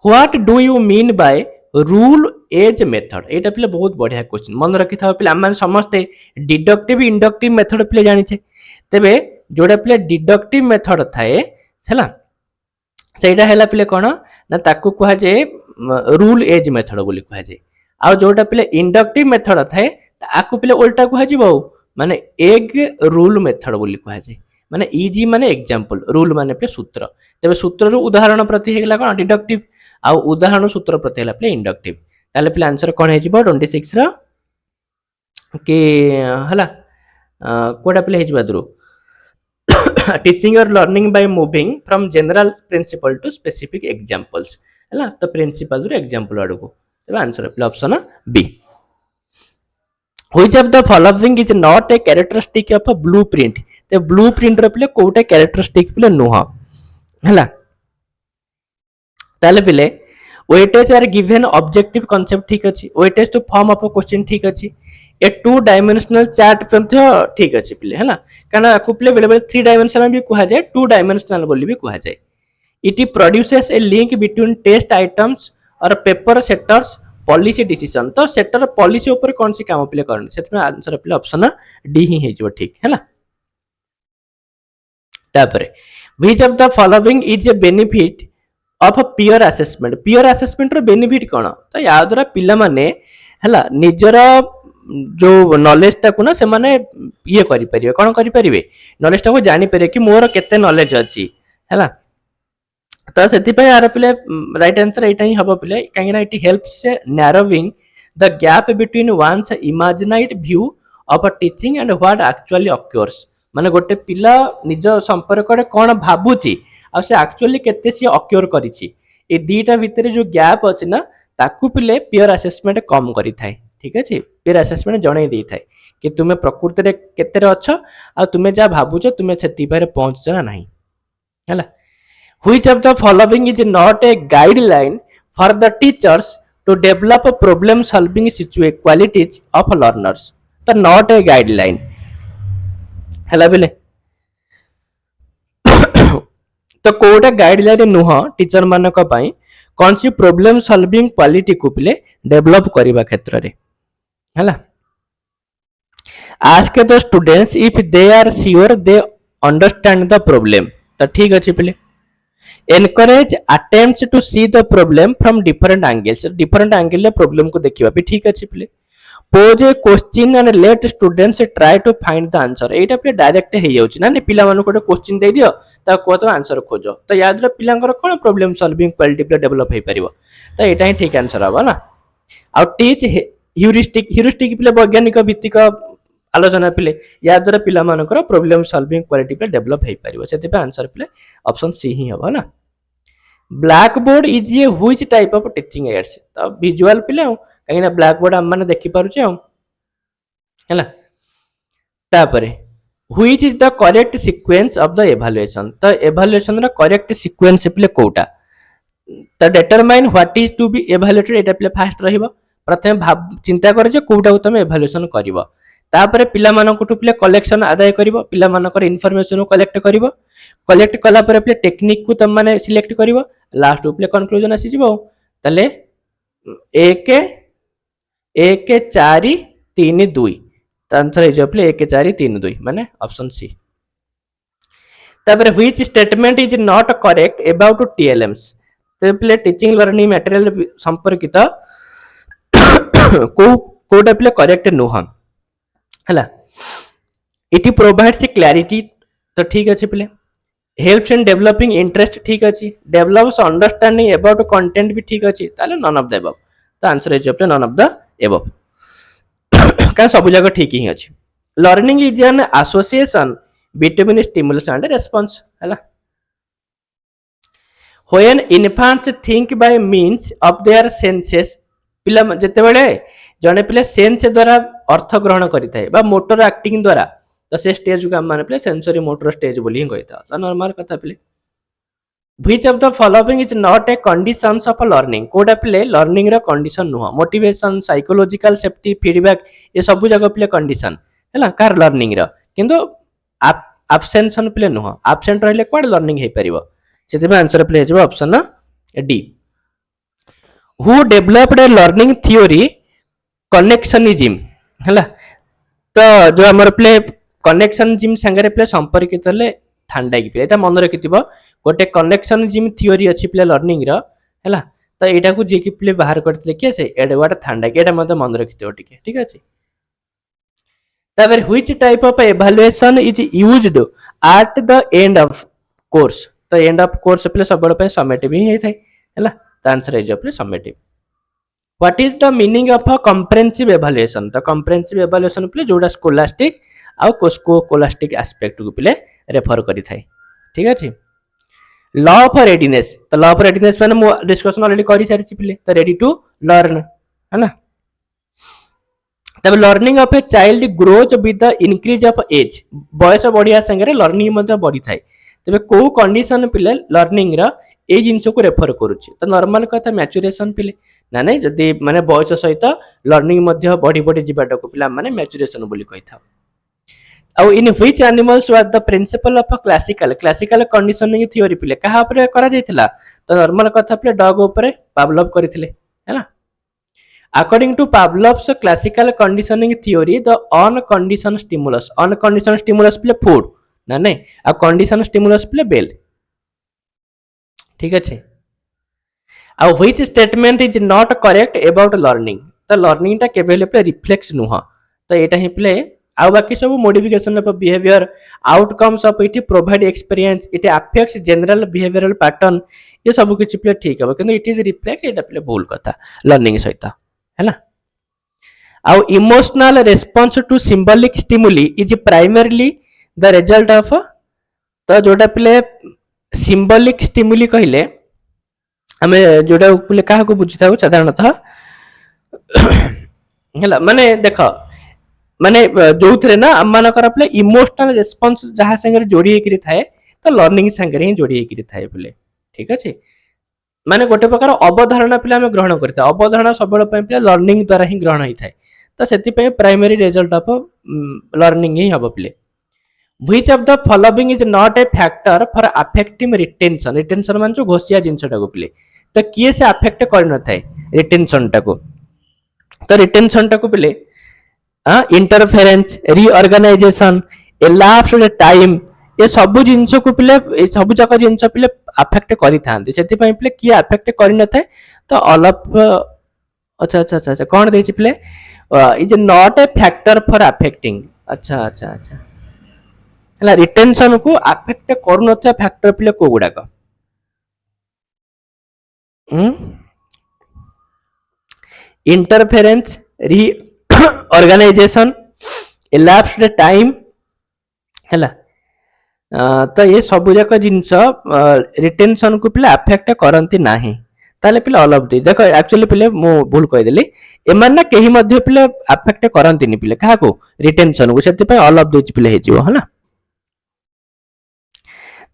what do you mean by rule as method एटा पिले बहुत बढ़िया क्वेश्चन मन रखि था पिले हम समस्त डिडक्टिव इंडक्टिव मेथड पिले जानि छे तबे जोडा पिले डिडक्टिव मेथड थाए हैला सेटा हैला पिले कोन ना ताकू कहा जाय रूल एज मेथड बोली कहा जाय आ जोडा पिले इंडक्टिव मेथड थाए आकू पिले उल्टा कहा जीवो माने एग रूल मेथड बोली कहा जाय माने इजी माने एग्जांपल रूल माने पिले सूत्र तबे सूत्र रो उदाहरण प्रति हेगला कोन डिडक्टिव आ उदाहरण सूत्र प्रति हेला पिले इंडक्टिव ताले पिले आंसर कोन हे जीवो 26 रो के हला कोडा पिले हे जीवो दरो teaching or learning by moving from general principle to specific examples हैला तो प्रिंसिपल रो एग्जांपल आडू को तबे आंसर पिले option B which of the following is not a characteristic of a blueprint ते ब्लूप्रिंट रो पिले कोटा कैरेक्टरिस्टिक पिले नुह हैला ताले पिले weightage are given objective concept ठीक अछि weightage to form of a question ठीक अछि ए 2 डायमेंशनल चार्ट पन्थ ठीक अछि पिले हैला काना कुपले बेले बेले 3 डायमेंशनल भी कहा जाय 2 डायमेंशनल बोली भी कहा जाय it produces a link between test items और पेपर सेटर्स पॉलिसी डिसीजन तो सेटर पॉलिसी ऊपर कौन सी काम पिले करन सेतना आंसर पिले ऑप्शन डी ही हे जो ठीक हैला तापरे which of the following is a benefit of peer assessment रो बेनिफिट कोन तो या द्वारा पिला माने हैला निजर जो नॉलेज ता को ना से माने ये करि परिबे कोन करि परिबे नॉलेज ता को जानि परिबे कि मोर केते नॉलेज अछि हैला तो सेति पे यार पिले राइट आंसर एटा ही हबो पिले काहेना it helps narrowing the gap between one's imagined view of a teaching and what actually occurs माने गोटे पिला निज संपर्क रे कोन भाबुची आ से एक्चुअली केते सी अक्योर करिछि ए दीटा भितरे जो गैप अछि ना ताकू पिले पियर असेसमेंट कम करि थाए ठीक अछि पियर असेसमेंट जणै देई थाए कि तुमे प्रकृति रे केते रे अछ आ तुमे जा भाबुछ तुमे सेति पारे पहुंच ना नाही हला which of the following is not A guideline for the teachers to develop problem solving qualities of learners तो not a guideline हला बेले तो कोटा गाइडलाइन नुह टीचर मानक पई कौन सी प्रॉब्लम सॉल्विंग क्वालिटी को पिले डेवलप करबा क्षेत्र रे हला ask the students if they are sure they understand the problem तो ठीक अछि पिले encourage attempts to see the problem from different angle ले problem को देखिबा भी ठीक अछि पिले pose a question and let students try to find the answer एटा पे डायरेक्ट हे जाउची ना पिला मानको एक क्वेश्चन दे दियो ता को तो आंसर खोजो तो याद रे पिलांकर कोन प्रॉब्लम सॉल्विंग क्वालिटी पे डेवलप हे परिबो तो एटा ही ठीक आंसर हबो ना आ टीच ह्यूरिस्टिक पिले वैज्ञानिक भित्तिक आलोचना पिले या द्वारा पिला मानकर प्रॉब्लम सॉल्विंग क्वालिटी पे डेवलप हे परिबो सेति पे आंसर पिले ऑप्शन सी ही हबो ना black board is a which type of teaching ads तो विजुअल पिले कहीं ना ब्लैक बोर्ड हम माने देखि पारुचे हैला तापरे which is the correct sequence of the evaluation तो इवैल्यूएशन रा करेक्ट सीक्वेंस पिले कोटा to determine what is to be evaluated एटा पिले फास्ट रहिबो प्रथम चिंता करे जे कोटा को तुम इवैल्यूएशन करिवो तापरे पिला मानको टू पिले कलेक्शन आदाय करिवो पिला मानकर इन्फॉर्मेशन को कलेक्ट करिवो कलेक्ट कला परे पिले टेक्निक को तुम माने सिलेक्ट करिवो लास्ट पिले कंक्लूजन आसी जिवो तले 1 4 3 2 आंसर हो प्ले 1 4 3 2 माने ऑप्शन सी तापर which statement is not correct about TLMs तो प्ले टीचिंग लर्निंग मटेरियल संपर्कित कोटा प्ले करेक्ट नुह हला इट प्रोवाइड्स क्लैरिटी तो ठीक अछि play helps in developing interest ठीक अछि डेवलप्स अंडरस्टैंडिंग अबाउट कंटेंट भी ठीक अछि ताले नन ऑफ द अबव तो आंसर हो प्ले नन ऑफ द एबव क्या सब जगह ठीक ही अच्छी learning is an association between stimulus and response हैला when infants think by means of their senses पिला जते बेले जने पिले सेंस द्वारा अर्थ ग्रहण करिथाय बा मोटर एक्टिंग द्वारा तो से स्टेज को हम माने पिले सेंसरी मोटर स्टेज बोली ही कहता तो नॉर्मल कथा पिले which of the following is not A conditions of learning कोडा पिले लर्निंग रा कंडीशन नुह मोटिवेशन साइकोलॉजिकल सेफ्टी फीडबैक ये सब जगह पिले कंडीशन हैला कार लर्निंग रा किंतु एब्सेंशन पिले नुह एब्सेंट रहले कोड लर्निंग हे परिबो सेते में आंसर पिले जेबो ऑप्शन ना D who developed A learning theory connectionism हैला तो जो हमर पिले कनेक्शनिज्म संगे पिले संपर्कित ले थांडा की पिले एटा मन रखिथिबो गोटे कनेक्शनिज्म थ्योरी अछि पिले लर्निंग रा हैला तो एटा को जे की पिले बाहर करथिले के से एडवर्ड थांडा के एटा मते मन रखिथिबो ठीक अछि तबे which type of evaluation is used at the end of course तो एंड ऑफ कोर्स पिले सब पे समेटिव ही हे थाय हैला तो आंसर इज पिले summative what is the meaning of a comprehensive evaluation तो कॉम्प्रिहेंसिव इवैल्यूएशन पिले जोडा स्कोलास्टिक आ कोस्कोलास्टिक एस्पेक्ट को पिले रेफर करि थाय ठीक अछि लॉ ऑफ रेडीनेस तो लॉ ऑफ रेडीनेस माने मो डिस्कशन ऑलरेडी करि सारि पिले तो रेडी टू लर्न है ना तब learning of a child grows with the increase of age बयस बढ़िया संगे लर्निंग मध्ये बढ़ी थाए तबे को कंडीशन पिले लर्निंग रा ए जिंस को रेफर करूची तो नॉर्मल कथा मैच्योरेशन पिले ना नहीं जदी माने बयस सहित लर्निंग मध्ये बढ़ी बढ़ी जिबाटा को पिला माने मैच्योरेशन बोली कहिथा और in which animals was the principle of classical conditioning theory पिले कहा ऊपर करा जायतिला तो नॉर्मल कथा पिले डॉग ऊपर पावलोव करथिले है ना according to Pavlov's classical conditioning theory the uncondition stimulus पिले फूड ना नहीं आ कंडीशन स्टिमुलस पिले बेल ठीक अच्छे आ which statement is not correct about learning तो लर्निंग टा केबेले पे रिफ्लेक्स नुह तो एटा ही प्ले आ बाकी सब modification of behaviour outcomes of it provide experience it affects general behavioural pattern ये सब कुछ प्ले ठीक है किंतु इट इज रिफ्लेक्स एटा प्ले भूल कथा लर्निंग सहित है ना आ emotional response to symbolic stimuli is primarily the result of तो जोटा पिले सिंबॉलिक स्टिमुली कहले आमे जोटा पिले काहा को बुझी थाउ साधारणतः हला माने देखो माने जो थे ना आम मानकर पे इमोशनल रेस्पॉन्स जहाँ संगे जोड़ी होकर थाए तो लर्निंग संगे ही जोड़ी होकर थाए बोले ठीक अच्छे माने गोटे प्रकार अवधारणा पे आम ग्रहण करते अवधारणा सब पे लर्निंग द्वारा ही ग्रहण होता है तो से प्राइमरी रिजल्ट ऑफ लर्निंग ही हम पे which of the following is not A factor for affecting retention retention मान जो घोषिया जिनसटा को पे तो किए से अफेक्ट कर न थाए रिटेंशन टाको तो रिटेंशन टाको पे इंटरफेरेंस रिऑर्गेनाइजेशन एलाप्स्ड टाइम ये सब जिनस को पिले सब जाक जिनस पिले अफेक्ट करि थांते सेति पई पिले किए अफेक्ट करि न थाए तो ऑल ऑफ अच्छा अच्छा अच्छा अच्छा कोन देछि पिले is not A factor for affecting अच्छा अच्छा अच्छा हला रिटेंशन को अफेक्ट करू न था फैक्टर पिले को गुडा का इंटरफेरेंस री ऑर्गेनाइजेशन elapsed टाइम है तो ये सब जाक जिनस रिटेंशन को पिले अफेक्ट करती ना ताले पिले ऑल ऑफ दी देखो एक्चुअली पिले मु भूल कहि देली एमान ना केही मध्ये पिले अफेक्ट करती नि पिले काहा को रिटेंशन को सेति पे ऑल ऑफ दी पिले हे जिवो हना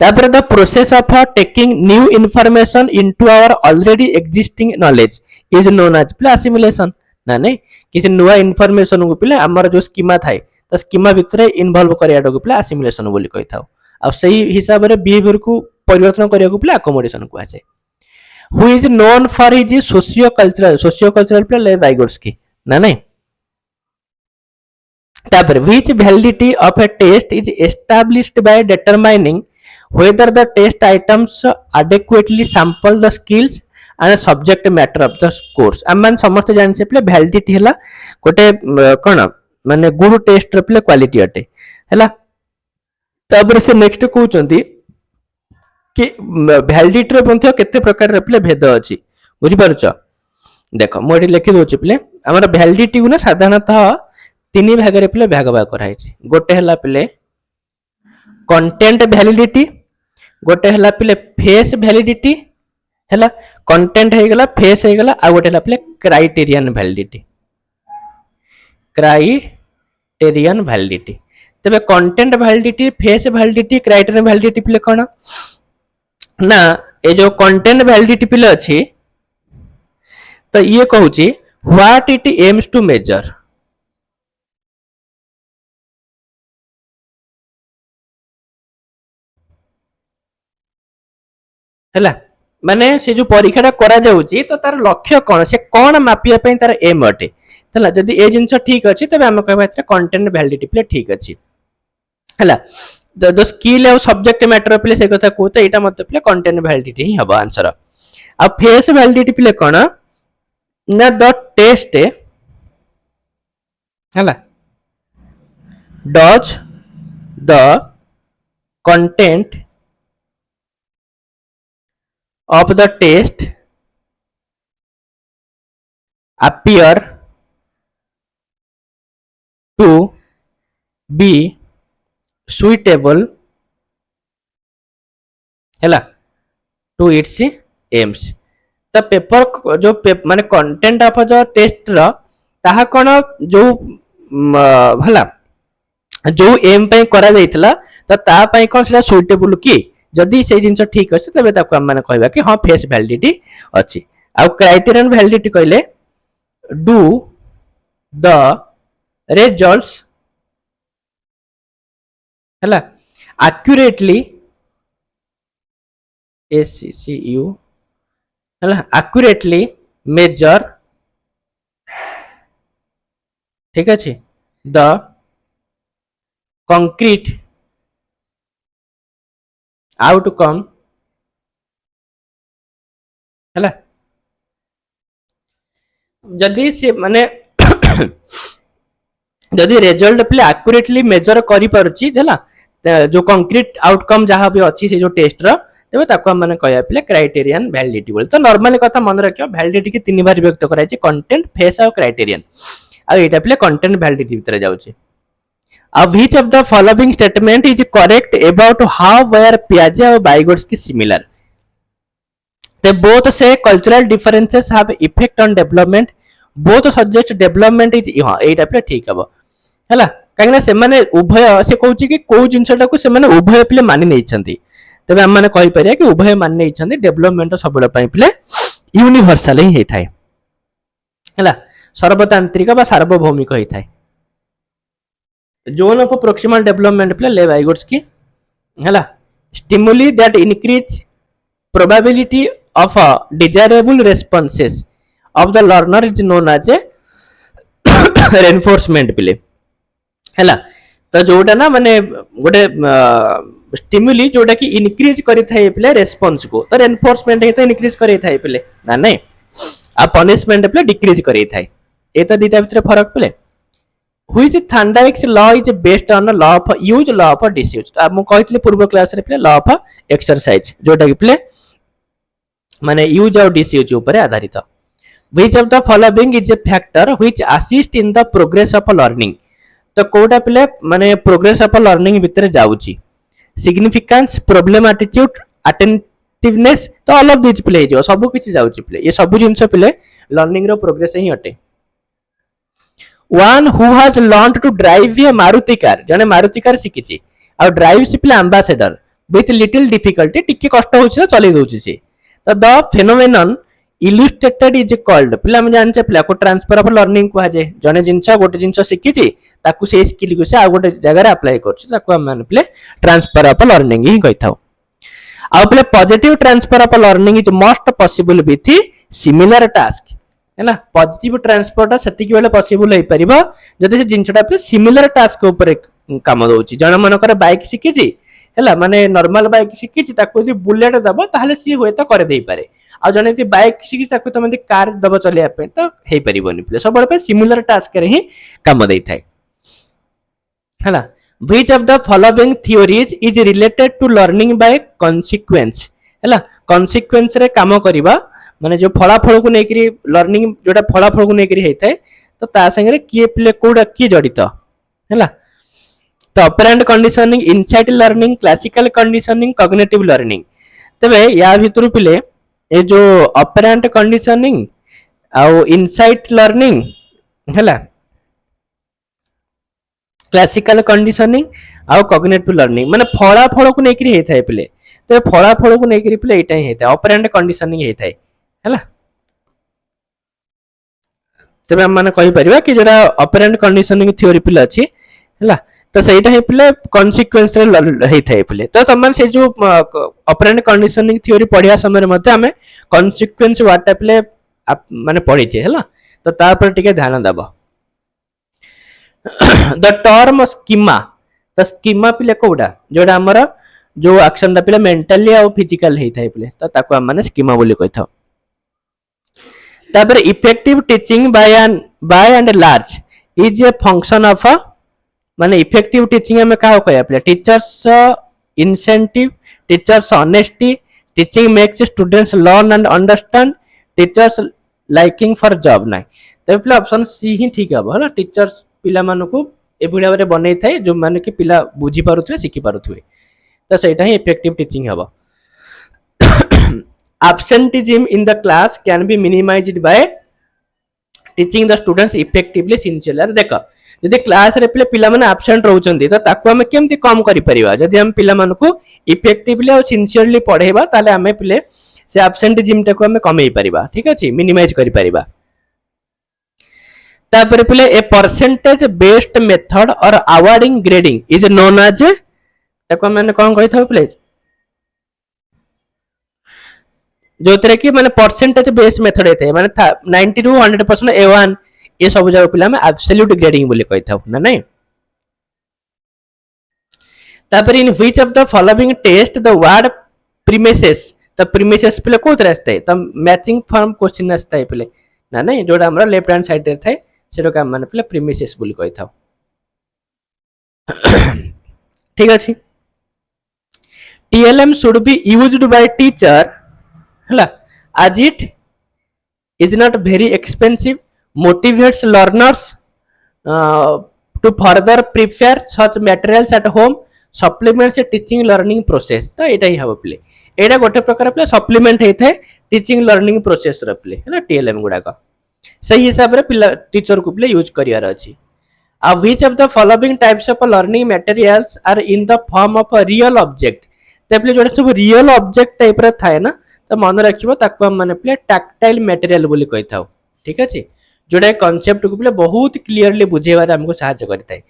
तापर the process of taking new information into our already existing knowledge is known as पिले असिमिलेशन ना नहीं किसी नुआ इनफॉरमेशन को पिले हमर जो स्कीमा थाए तो स्कीमा भितर इन्वॉल्व करियाडो को पिले असिमिलेशन बोली कहि थाउ आ सही हिसाब रे बिहेवियर को परिवर्तन करिया को पिले अकोमोडेशन को आछे who is known for his socio cultural पिले बाइगोट्स्की ना नहीं तापर which validity of a test is established by determining whether the test items adequately sample the skills and subject matter of the course आम समस्त जान से पले validity हला गोटे कोन माने गुड टेस्ट रे पले क्वालिटी अटे हला तबर से नेक्स्ट कहउचंती कि वैलिडिटी रे पंथ केते प्रकार रे पले भेद अछि बुझि पारुछ देखो मोडी लिखि दोछि पले हमर वैलिडिटी गुना साधारणतः तीन भाग रे पले भाग भाग कराइ छै गोटे हला पले कंटेंट वैलिडिटी गोटे हला पले फेस वैलिडिटी हला कंटेंट हे गला फेस हे गला आ गोटे हला पले क्राइटेरियन वैलिडिटी तबे content validity face validity criterion validity पले कोन ना ए जो कंटेंट वैलिडिटी पले अछि तो ये कहूची what it aims to measure हैला माने से जो परीक्षाटा करा जाउची तो तार लक्ष्य कोन से कोन मापिया पई तार एम अटे हैला जदी ए जिंस ठीक अछि तबे हम कहबा एटा कंटेंट वैलिडिटी प्ले ठीक अछि हैला द स्किल और सब्जेक्ट मैटर प्ले से कथा को तो एटा मत प्ले कंटेंट वैलिडिटी ही हबा आंसर आ फेस वैलिडिटी प्ले कोन ना द टेस्ट हैला does the content of the test appear to be suitable हैला to its aims तो पेपर जो माने कंटेंट ऑफ जो टेस्ट रो ताहा कोन जो हला जो एम पे करा जाइतला तो ता पई कोन सेटा सुटेबल की जदि से जिंस ठीक अछि तबे ताको हम माने कहबा कि हां फेस वैलिडिटी अछि आ क्राइटेरियन वैलिडिटी कहले डू द रिजल्ट्स हला एक्यूरेटली SCCU हला एक्यूरेटली मेजर ठीक अछि द कंक्रीट आउटकम हैला जदि से माने जदि रिजल्ट प्ले एक्यूरेटली मेजर करि पारुची हैला जो कंक्रीट आउटकम जहां भी अछि से जो टेस्ट रो तबे ताको माने कहया प्ले क्राइटेरियन वैलिडिटी बोल तो नॉर्मली कथा मन रखियो वैलिडिटी के तीन बार व्यक्त कराइ छै कंटेंट फेस और क्राइटेरियन आ एटा प्ले कंटेंट वैलिडिटी भीतर जाउची which of the following statement is correct about how where Piaget और Vygotsky similar? They both say cultural differences have effect on development. Both suggest development is हाँ एटा पे ठीक हबो हैला काहे ना से माने उभय से कहउची कि को जिंसटा को से माने उभय पिले मानि नै छथि तबे हम माने कहि परिया कि उभय मानि नै छथि डेवलपमेंट सबले पई पिले यूनिवर्सल ही हे थाए हैला सर्वतांत्रिक बा सार्वभौमिक हे थाए जोन ऑफ प्रोक्सिमल डेवलपमेंट पिले ले Vygotsky हैला stimuli that increase probability of desirable responses of the learner is known as a reinforcement पिले हैला तो जोटा ना माने गोटे स्टिमुली जोटा कि इनक्रीज करि थाए पिले रेस्पॉन्स को तो रेनफोर्समेंट हे तो इनक्रीज करि थाए पिले ना नहीं आ पनिशमेंट पिले डिक्रीज करि थाए ए तो दीटा भितर फरक पिले which Thorndike's law is based on law of use law of disuse आ मु कहितले पूर्व क्लास रे पिले लॉ ऑफ एक्सरसाइज जोटा कि पिले माने यूज और डिसयूज ऊपर आधारित which of the following is A factor which assist in the progress of learning तो कोडा पिले माने प्रोग्रेस ऑफ लर्निंग भीतर जाउची सिग्निफिकेंस प्रॉब्लम एटीट्यूड अटेंटिवनेस तो ऑल ऑफ दिस पिले जो सब किछ जाउची पिले ये सब जिंस पिले लर्निंग रो प्रोग्रेस ही हटे one who has learned to drive a Maruti car जने मारुति कार सिकिची और ड्राइव से पिले एम्बेसडर विथ लिटिल डिफिकल्टी टिके कष्ट होची चली दोची से तो the phenomenon illustrated is called पिला हम जानचे पिला को ट्रांसफर ऑफ लर्निंग को जे जने जिंस गोटे जिंस सिकिची ताकू से स्किल को से आ गोटे जगह रे अप्लाई करछ ताकू हम माने पिले ट्रांसफर ऑफ लर्निंग ही कहिथाउ आ पिले positive transfer of learning is most possible with similar task हैला पॉजिटिव ट्रांसफर सेति की बेले पॉसिबल हे परिबो जदि से जिंसटा पे सिमिलर टास्क ऊपर काम दोची जण मन करे बाइक सिकिची हैला माने नॉर्मल बाइक सिकिची ताकू जे बुलेट दबो ताहले सी होय त करे देई पारे आ जने जे बाइक सिकिची ताकू तमे कार दबो चले पे त हे परिबोनी प्ले सब पे सिमिलर टास्क रे ही काम देई थाए हैला which of the following theories is related to learning by consequence हैला कॉन्सिक्वेंस रे काम करबा माने जो फलाफल को नेकरी लर्निंग जोटा फलाफल को नेकरी हे थाए तो ता संगे किए प्ले कोडा की जडित हैला तो operant conditioning insight learning classical conditioning cognitive learning तबे या भितरु पिले ए जो ऑपरेंट कंडीशनिंग आउ इनसाइट लर्निंग हैला क्लासिकल कंडीशनिंग आउ कॉग्निटिव लर्निंग माने फलाफल को नेकरी हे थाए पिले तो फलाफल को नेकरी पिले एटा ही हे थाए ऑपरेंट कंडीशनिंग हे थाए हैला तबे हम माने कहि परिबा कि जेरा ऑपरेंट कंडीशनिंग थ्योरी पिले अछि हैला तो सेटा हे पिले कॉन्सिक्वेंस रे हे थाए पिले तो तमन से जो ऑपरेंट कंडीशनिंग थ्योरी पढिया समय मध्ये हमें कॉन्सिक्वेंस वाटा पिले माने पढि छे हैला तो ता पर टिके ध्यान दबो द टर्म स्कीमा तो स्कीमा पिले कोडा जोडा हमर जो एक्शन दा पिले मेंटली और फिजिकल हे थाए पिले तो ताको हम माने स्कीमा बोली कहिथाउ तापर effective teaching bye and large is a function of माने इफेक्टिव टीचिंग में का कहया पिले teachers incentive teachers honesty teaching makes students learn and understand teachers liking for job नाही तो पिले ऑप्शन सी ही ठीक है होला टीचर्स पिला मानु को ए भुलिया बारे बनै थाए जो माने कि पिला बुझी पारुथवे सिखि पारुथवे तो सेटा ही इफेक्टिव टीचिंग हबो absenteeism in the class can be minimized by teaching the students effectively sincerely देखो जदि क्लास रे पिला माने एब्सेंट रहउचंदी तो ताको हम केमति कम करि परिबा जदि हम पिला मानु को इफेक्टिवली और सिंसियरली पढेबा ताले हमें पिले से एब्सेंटेइज्म टाको हम कमेई परिबा ठीक अछि मिनिमाइज करि परिबा तापर पिले ए परसेंटेज बेस्ड मेथड और awarding grading is known as ताको माने कोन कहि थाउ पिले जो तरह की माने परसेंटेज बेस्ड मेथड हेते माने 90 टू 100% A1 ये सब जगह पिला में एब्सोल्यूट ग्रेडिंग बोली कहि थाउ ना नहीं तापर in which of the following test the word premises तो प्रीमिसेस पिले कोत रास्ते तो मैचिंग फॉर्म क्वेश्चन रास्ते पिले ना नहीं जोडा हमरा लेफ्ट हैंड साइड रे थाए सेरो का माने पिले प्रीमिसेस बोली कहि थाउ ठीक अछि TLM should be used by teacher हैला as it is not very expensive motivates learners to further prepare such materials at home supplements teaching learning process तो यहाँ ही हम पे यहाँ गोटे प्रकार पे सप्लीमेंट होता है टीचिंग लर्निंग प्रोसेस पे है टीएलएम गुड़ाक से हिसाब से पिला टीचर को पे यूज करार अच्छी आ which of the following types of learning materials are in the form of a real object तो जो सब रियल ऑब्जेक्ट टाइप रे थाए ना तो मन रखिबो ताको हम माने पे टैक्टाइल मटेरियल बोली कहि थाउ ठीक अछि जोडा कांसेप्ट को पे बहुत क्लियरली बुझेबार हमको सहायता करता है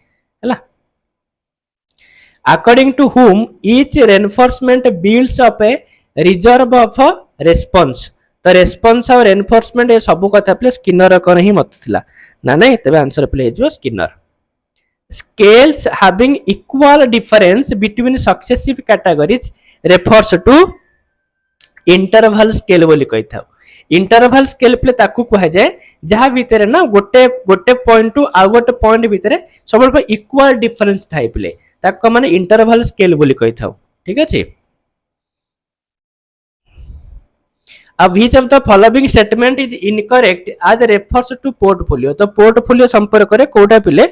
हला according to whom each reinforcement builds up a reserve of a response तो रेस्पॉन्स और रेनफोर्समेंट ये सब कथा पे स्किनर कौन ही मत थिला ना नहीं तबे आंसर पे जो Skinner scales having equal difference between successive categories refers to interval scale बोली कहि थाउ इंटरवल स्केल पे ताकू कह जाए जहाँ भितर ना गोटे गोटे पॉइंट टू आ गोटे पॉइंट भितर सब इक्वल डिफरेंस थाए पे ताको माने इंटरवल स्केल बोली कहि थाउ ठीक अछि अब which of the following statement is incorrect as refers to portfolio तो पोर्टफोलियो संपर्क रे कोटा पिले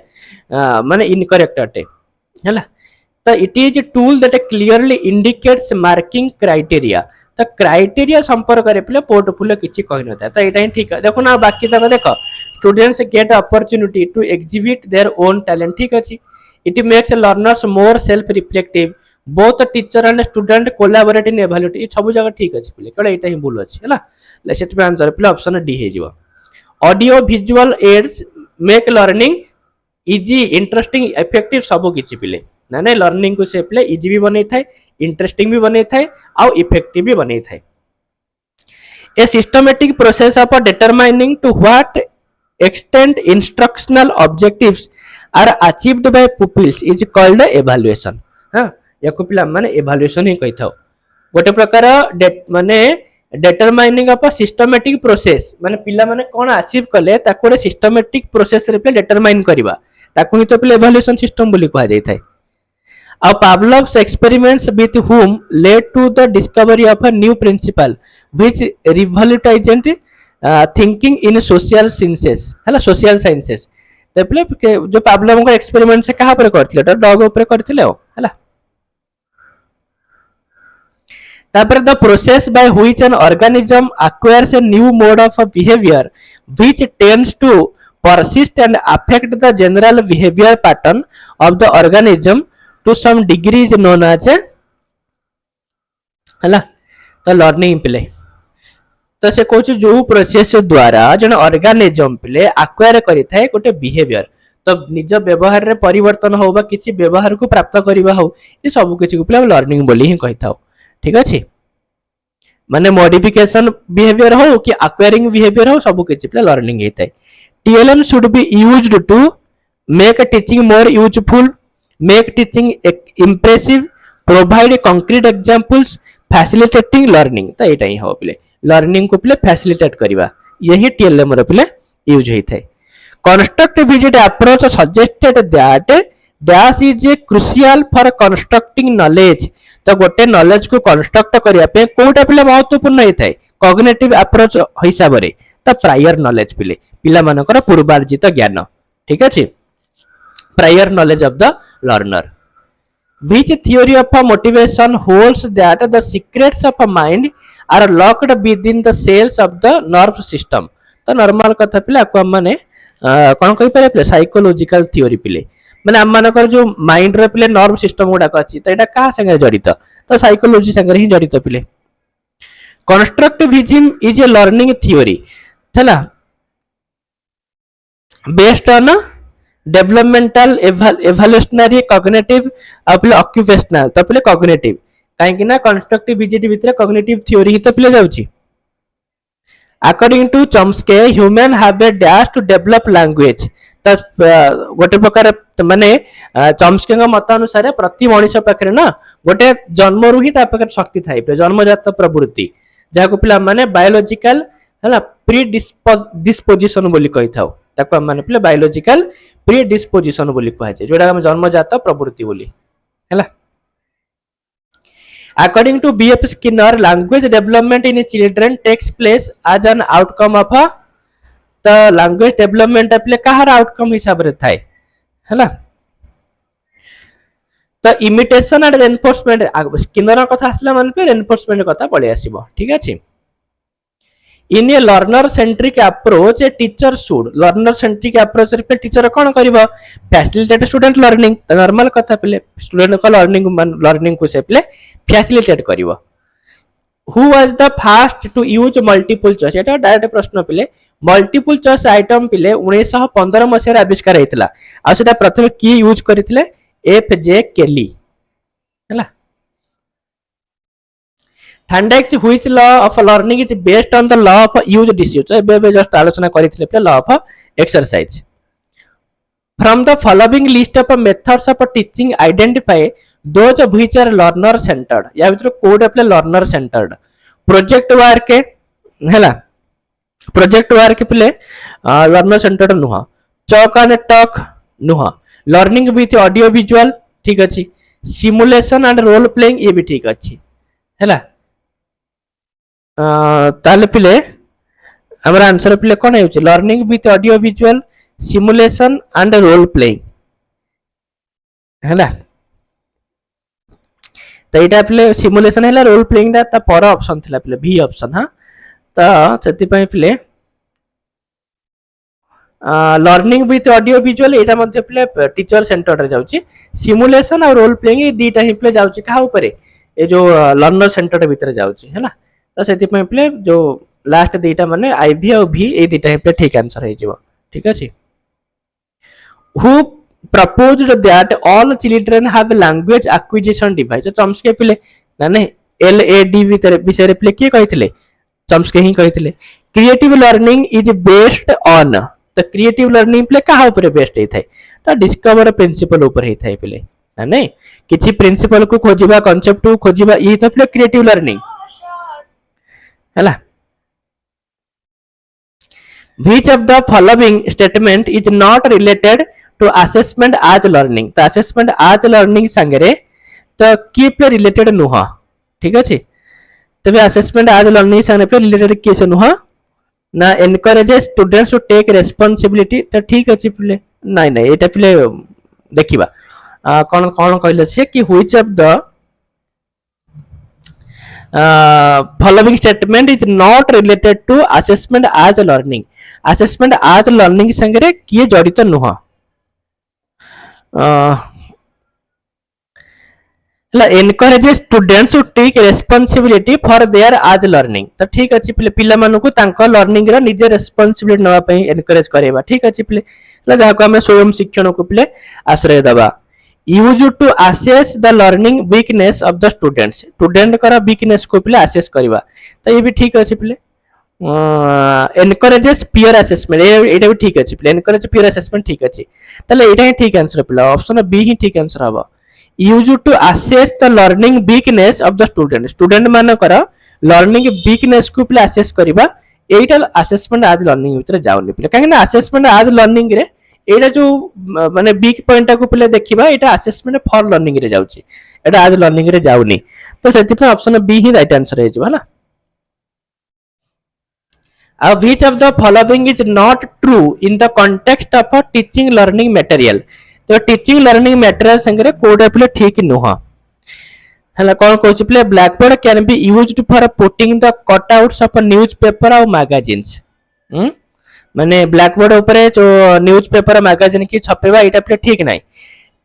माने इनकरेक्ट अटे हैला तो it is tool that clearly indicates marking criteria तो क्राइटेरिया संपर्क रे पिले पोर्टफोलियो किछि कहि नता तो एटा ही ठीक है देखो ना बाकी तक देखो students get opportunity to exhibit their own talent ठीक अछि it makes learners more self reflective both teacher and student collaborate in evaluate ये सब जगह ठीक अछि पिले केडा एटा ही भूल अछि हला लेसेट पे आंसर पिले ऑप्शन डी हे जिवो audio visual ads make learning easy interesting effective सब किछि पिले ना ना लर्निंग को से पिले इजी भी बनै थाए इंटरेस्टिंग भी बनै थाए आ इफेक्टिव भी बनै थाए a systematic process of determining to what extent instructional objectives are achieved by pupils is called evaluation हां याको पिला माने इवैल्यूएशन ही कहि थाओ गोटे प्रकार माने डिटरमाइनिंग ऑफ सिस्टमैटिक प्रोसेस माने पिला माने कोन अचीव कले ताको सिस्टमैटिक प्रोसेस रे पे डिटरमाइन करबा ताको ही तो पिला इवैल्यूएशन सिस्टम बोली कहा जाय थाए आ Pavlov's experiments with whom led to the discovery of a new principle which revolutionized thinking in social sciences हला social sciences तो पिला जो पावलोव को एक्सपेरिमेंट से कहा पर करथिले तो डॉग ऊपर करथिले हो हला तापर the process by which an organism acquires a new mode of behaviour which tends to persist and affect the general behavior pattern of the organism to some degree is known as हला तो learning पिले तो से कहू जो process द्वारा जन organism पिले एक्वायर करि थाए गोटे बिहेवियर तो निज व्यवहार रे परिवर्तन होबा किछि व्यवहार को प्राप्त करबा हो ये सब किछि को पिले लर्निंग बोली ही कहि थाओ ठीक अछि माने मॉडिफिकेशन बिहेवियर हो कि एक्वायरिंग बिहेवियर हो सब किछि पिले लर्निंग हेतै TLM should be used to make teaching more useful make teaching impressive provide concrete examples facilitating learning तो एटा ही हो पिले लर्निंग को पिले फैसिलिटेट करबा यही टीएलएम रो पिले यूज हेतै construct visit approach suggested that dash is a crucial for constructing knowledge तो गोटे नॉलेज को कंस्ट्रक्ट करिया पे कोटा पिले महत्वपूर्ण हेतै कॉग्निटिव अप्रोच हिसाब रे तो प्रायर नॉलेज पिले पिला मानकर पूर्वार्जित ज्ञान ठीक अछि prior knowledge of the learner which theory of motivation holds that the secrets of mind are locked within the cells of the nerve system तो नॉर्मल कथा पिले आपको माने कोन कहि पारे पिले साइकोलॉजिकल थ्योरी पिले माने हम मानकर जो माइंड रे पिले नर्व सिस्टम गुडा अछि तो एटा का संगे जड़ित तो साइकोलॉजी संगे ही जड़ित पिले constructivism is a learning theory थला based on developmental evolutionary cognitive अपले ऑक्यूपेशनल तो पिले कॉग्निटिव काहे कि ना कंस्ट्रक्टिव विजिट भीतर कॉग्निटिव थ्योरी ही तो पिले जाउची according to Chomsky human have a dash to develop language तो गोटे प्रकार माने चॉम्स्की का मत अनुसार प्रति मनुष्य पाखरे ना गोटे जन्मरु ही ता पाखरे शक्ति थाई जन्मजात प्रवृत्ति जाको पिला माने बायोलॉजिकल हला प्री डिस्पोजिशन बोली कहि थाउ ताको हम माने पिले बायोलॉजिकल प्री डिस्पोजिशन बोली कहा जाय जोडा हम जन्मजात प्रवृत्ति बोली हला according to B F Skinner language development in children takes place as an outcome of the language development अपले कहार आउटकम हिसाब रे थाए हैला। तो इमिटेशन एंड रेनफोर्समेंट स्किनर कथा आसला मान पे रेनफोर्समेंट कथा पळे आसीबो ठीक अछि। In a learner centric approach a teacher should learner centric approach रे टीचर कोन करबो फैसिलिटेट स्टूडेंट लर्निंग तो नॉर्मल कथा पे स्टूडेंट को लर्निंग को से पे फैसिलिटेट करबो। Who was the first to use multiple choice एटा डायरेक्ट प्रश्न पे मल्टीपल चॉइस आइटम पे 1915 मसिया आविष्कार हेतला आ सेटा प्रथम की यूज करथिले एफ जे केली हैला। Thorndike which law of learning is based on the law of use disuse बे जस्ट आलोचना करथिले पे law of exercise. From the following list of methods of teaching identify those which are learner centred या भीतर कोड अपने लर्नर सेंटर्ड प्रोजेक्ट वर्क हैला। प्रोजेक्ट वर्क पे लर्नर सेंटर्ड नुह चॉक एंड टॉक नुह लर्निंग विथ ऑडियो विजुअल ठीक अच्छी सिमुलेशन एंड रोल प्लेइंग ये भी ठीक अच्छी हैला। ताले पिले हमर आंसर पिले कोन हेउची learning with audio visual simulation and role playing हैला। तो एटा पिले सिमुलेशन हैला रोल प्लेइंग ता पर ऑप्शन थिला पिले बी ऑप्शन हां तो सेति पय पिले लर्निंग विथ ऑडियो विजुअल एटा मध्ये पिले टीचर सेंटर रे जाउची सिमुलेशन और रोल प्लेइंग ए दीटा ही पिले जाउची का ऊपर ए जो लर्नर सेंटर भीतर जाउची हैला। तो सेति पय पिले जो लास्ट दीटा माने आईवी और भी ए दीटा ही पिले ठीक आंसर हे जिवो ठीक अछि। Who proposed that all children have language acquisition device Chomsky पिले नाने LAD विषय पिले किए कहिथिले चम्स्के ही कहिथिले। Creative learning is based on तो क्रिएटिव लर्निंग पिले कहा ऊपर बेस्ड हे थाए तो डिस्कवर प्रिंसिपल ऊपर हे थाए पिले नाने किछि प्रिंसिपल को खोजिबा कांसेप्ट को खोजिबा ई तो पिले क्रिएटिव लर्निंग हैला। Which of the following statement is not related to assessment as learning तो assessment as learning संगरे तो की पे रिलेटेड नुह ठीक अछि। तबे assessment as learning संगे पे रिलेटेड केसे नुह ना encourages students to take responsibility तो ठीक अछि पिले नाही नाही एटा पिले देखिबा कोन कोन कहले से कि which of the following statement is not related to assessment as learning assessment as learning संगरे किए जड़ित नुह encourages students to take responsibility for their as learning तो ठीक अछि पिला मानु को तांको लर्निंग रा निजे रेस्पोंसिबिलिटी नवा पई एनकरेज करेबा ठीक अछि पिले जहा को हमें स्वयं शिक्षण को पिले आश्रय दबा। Use to assess the learning weakness of the students student करा वीकनेस को पिले असेस करबा तो ये भी ठीक अछि पिले। एनकरेजेस पीयर असेसमेंट एटा भी ठीक अछि पिले एनकरेज पीयर असेसमेंट ठीक अछि तले एटा ही ठीक आंसर पिले ऑप्शन बी ही ठीक आंसर हबो। Use to assess the learning weakness of the student student मान करा लर्निंग वीकनेस को पिले असेस करबा एटा असेसमेंट आज लर्निंग भीतर जाउनी पिले काहे ना असेसमेंट आज लर्निंग रे एटा जो माने वीक पॉइंट को पिले देखिबा एटा असेसमेंट फॉर लर्निंग रे जाउची एटा आज लर्निंग रे जाउनी तो सेति पे ऑप्शन बी ही राइट आंसर हे जबा ना। Which of the following is not true in the context of a teaching learning material तो टीचिंग लर्निंग मटेरियल संगे कोड पिले ठीक नुह हला कोन कहछि पिले black board can be used for putting the cutouts of news paper और magazines माने black board ऊपर जो न्यूज़ पेपर मैगजीन की छपेबा एटा पिले ठीक नाही।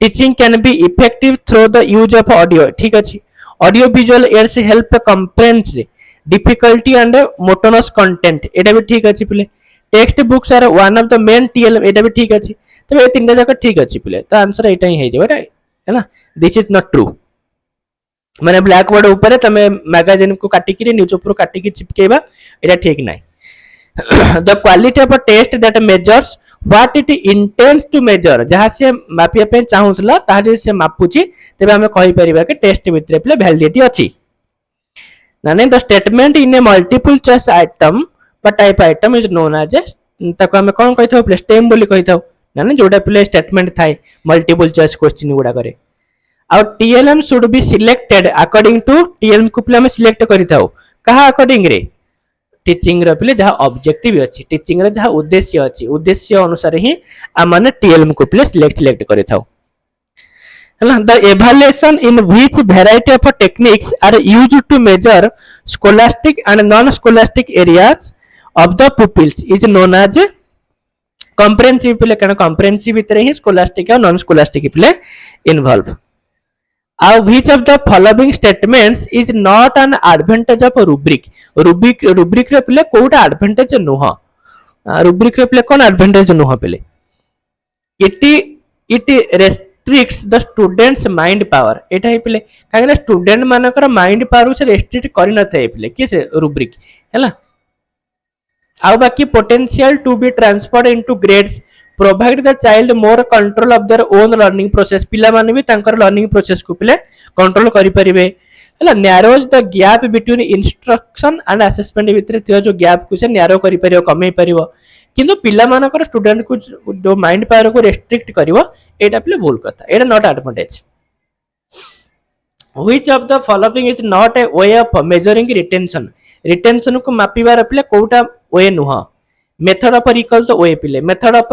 Teaching can be effective through the use of audio ठीक अछि audio visual aids help comprehension difficulty and monotonous content एटा भी ठीक अछि पिले। Text books are one of the main TL एटा भी ठीक अछि तो ए तीनटा जगह ठीक अछि पिले तो आंसर एटा ही हे जेबा है ना दिस इज नॉट ट्रू माने ब्लैक बोर्ड ऊपर तमे मैगजीन को काटी के न्यूज़ पेपर काटी के चिपकेबा एटा ठीक नाही। The quality of a test that measures what it intends to measure जहां से मापिया पे चाहुतला ता जे से मापुची तबे हम कहि परिबा के टेस्ट भितरे पिले वैलिडिटी अछि नाने the statement in a multiple choice item पर type item is known as ताको हम कोन कहिथौ प्ले स्टेम बोली कहिथौ नाने जोडा प्ले स्टेटमेंट थाए मल्टीपल चॉइस क्वेश्चन गुडा करे और TLM should be selected according to TLM को प्ले हम सिलेक्ट करिथौ कहा अकॉर्डिंग रे टीचिंग रो पिले जहा ऑब्जेक्टिव अछि टीचिंग रो जहा उद्देश्य अछि उद्देश्य अनुसार ही आ माने टीएलएम को पिले सिलेक्ट करे थाउ हला the evaluation in which variety of techniques are used to measure scholastic and non scholastic areas of the pupils is known as comprehensive पिले कण कॉम्प्रिहेंसिव भितर ही स्कोलास्टिक और नॉन स्कोलास्टिक पिले involve Now, which of the following statements is not an advantage of rubric? Rubric रे पिले Kota advantage नुह rubric रे पिले कौन advantage नुह पिले it restricts the students mind power एटा ही पिले काहे स्टूडेंट मानकर माइंड पावर से रेस्ट्रिक्ट करि न थाए पिले किस rubric हैला आउ बाकी potential to be transferred into grades provide the child more control of their own learning process पिला माने भी तांकर learning process को पिले control करि परिबे हला narrows the gap between instruction and assessment भितर थियो जो gap को से narrow करि परिबो कमै परिबो किंतु पिला मानकर स्टूडेंट को जो माइंड पावर को रेस्ट्रिक्ट करिवो एटा पिले भूल कथा एटा not advantage which of the following is not a way of measuring retention को मापिबार पिले कोटा way नुह मेथड ऑफ रिकॉल तो way पिले मेथड ऑफ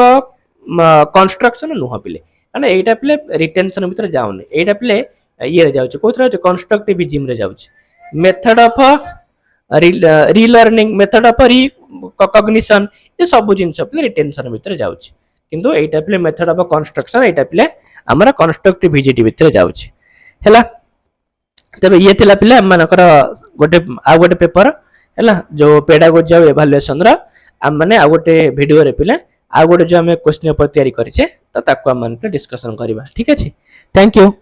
कंस्ट्रक्शन नुह पिले माने एटा पिले रिटेंशन भीतर जाउनी एटा पिले ये रे जाउछ कोथरा कंस्ट्रक्टिविज्म रे जाउछ method of relearning method of recognition ये सब जिंस पिले रिटेंशन भीतर जाउछ किंतु एटा पिले मेथड ऑफ कंस्ट्रक्शन एटा पिले हमरा कंस्ट्रक्टिविटी भीतर जाउछ हैला तबे ये थिला पिले हम मानकर गोटे पेपर हैला जो पेडागोजी आ इवैल्यूएशन रा हम माने आ गोटे वीडियो रे पिले आ गोटे जो हमें क्वेश्चन पेपर तैयारी करिसे तो ताको हम माने डिस्कशन करबा ठीक अछि थैंक यू।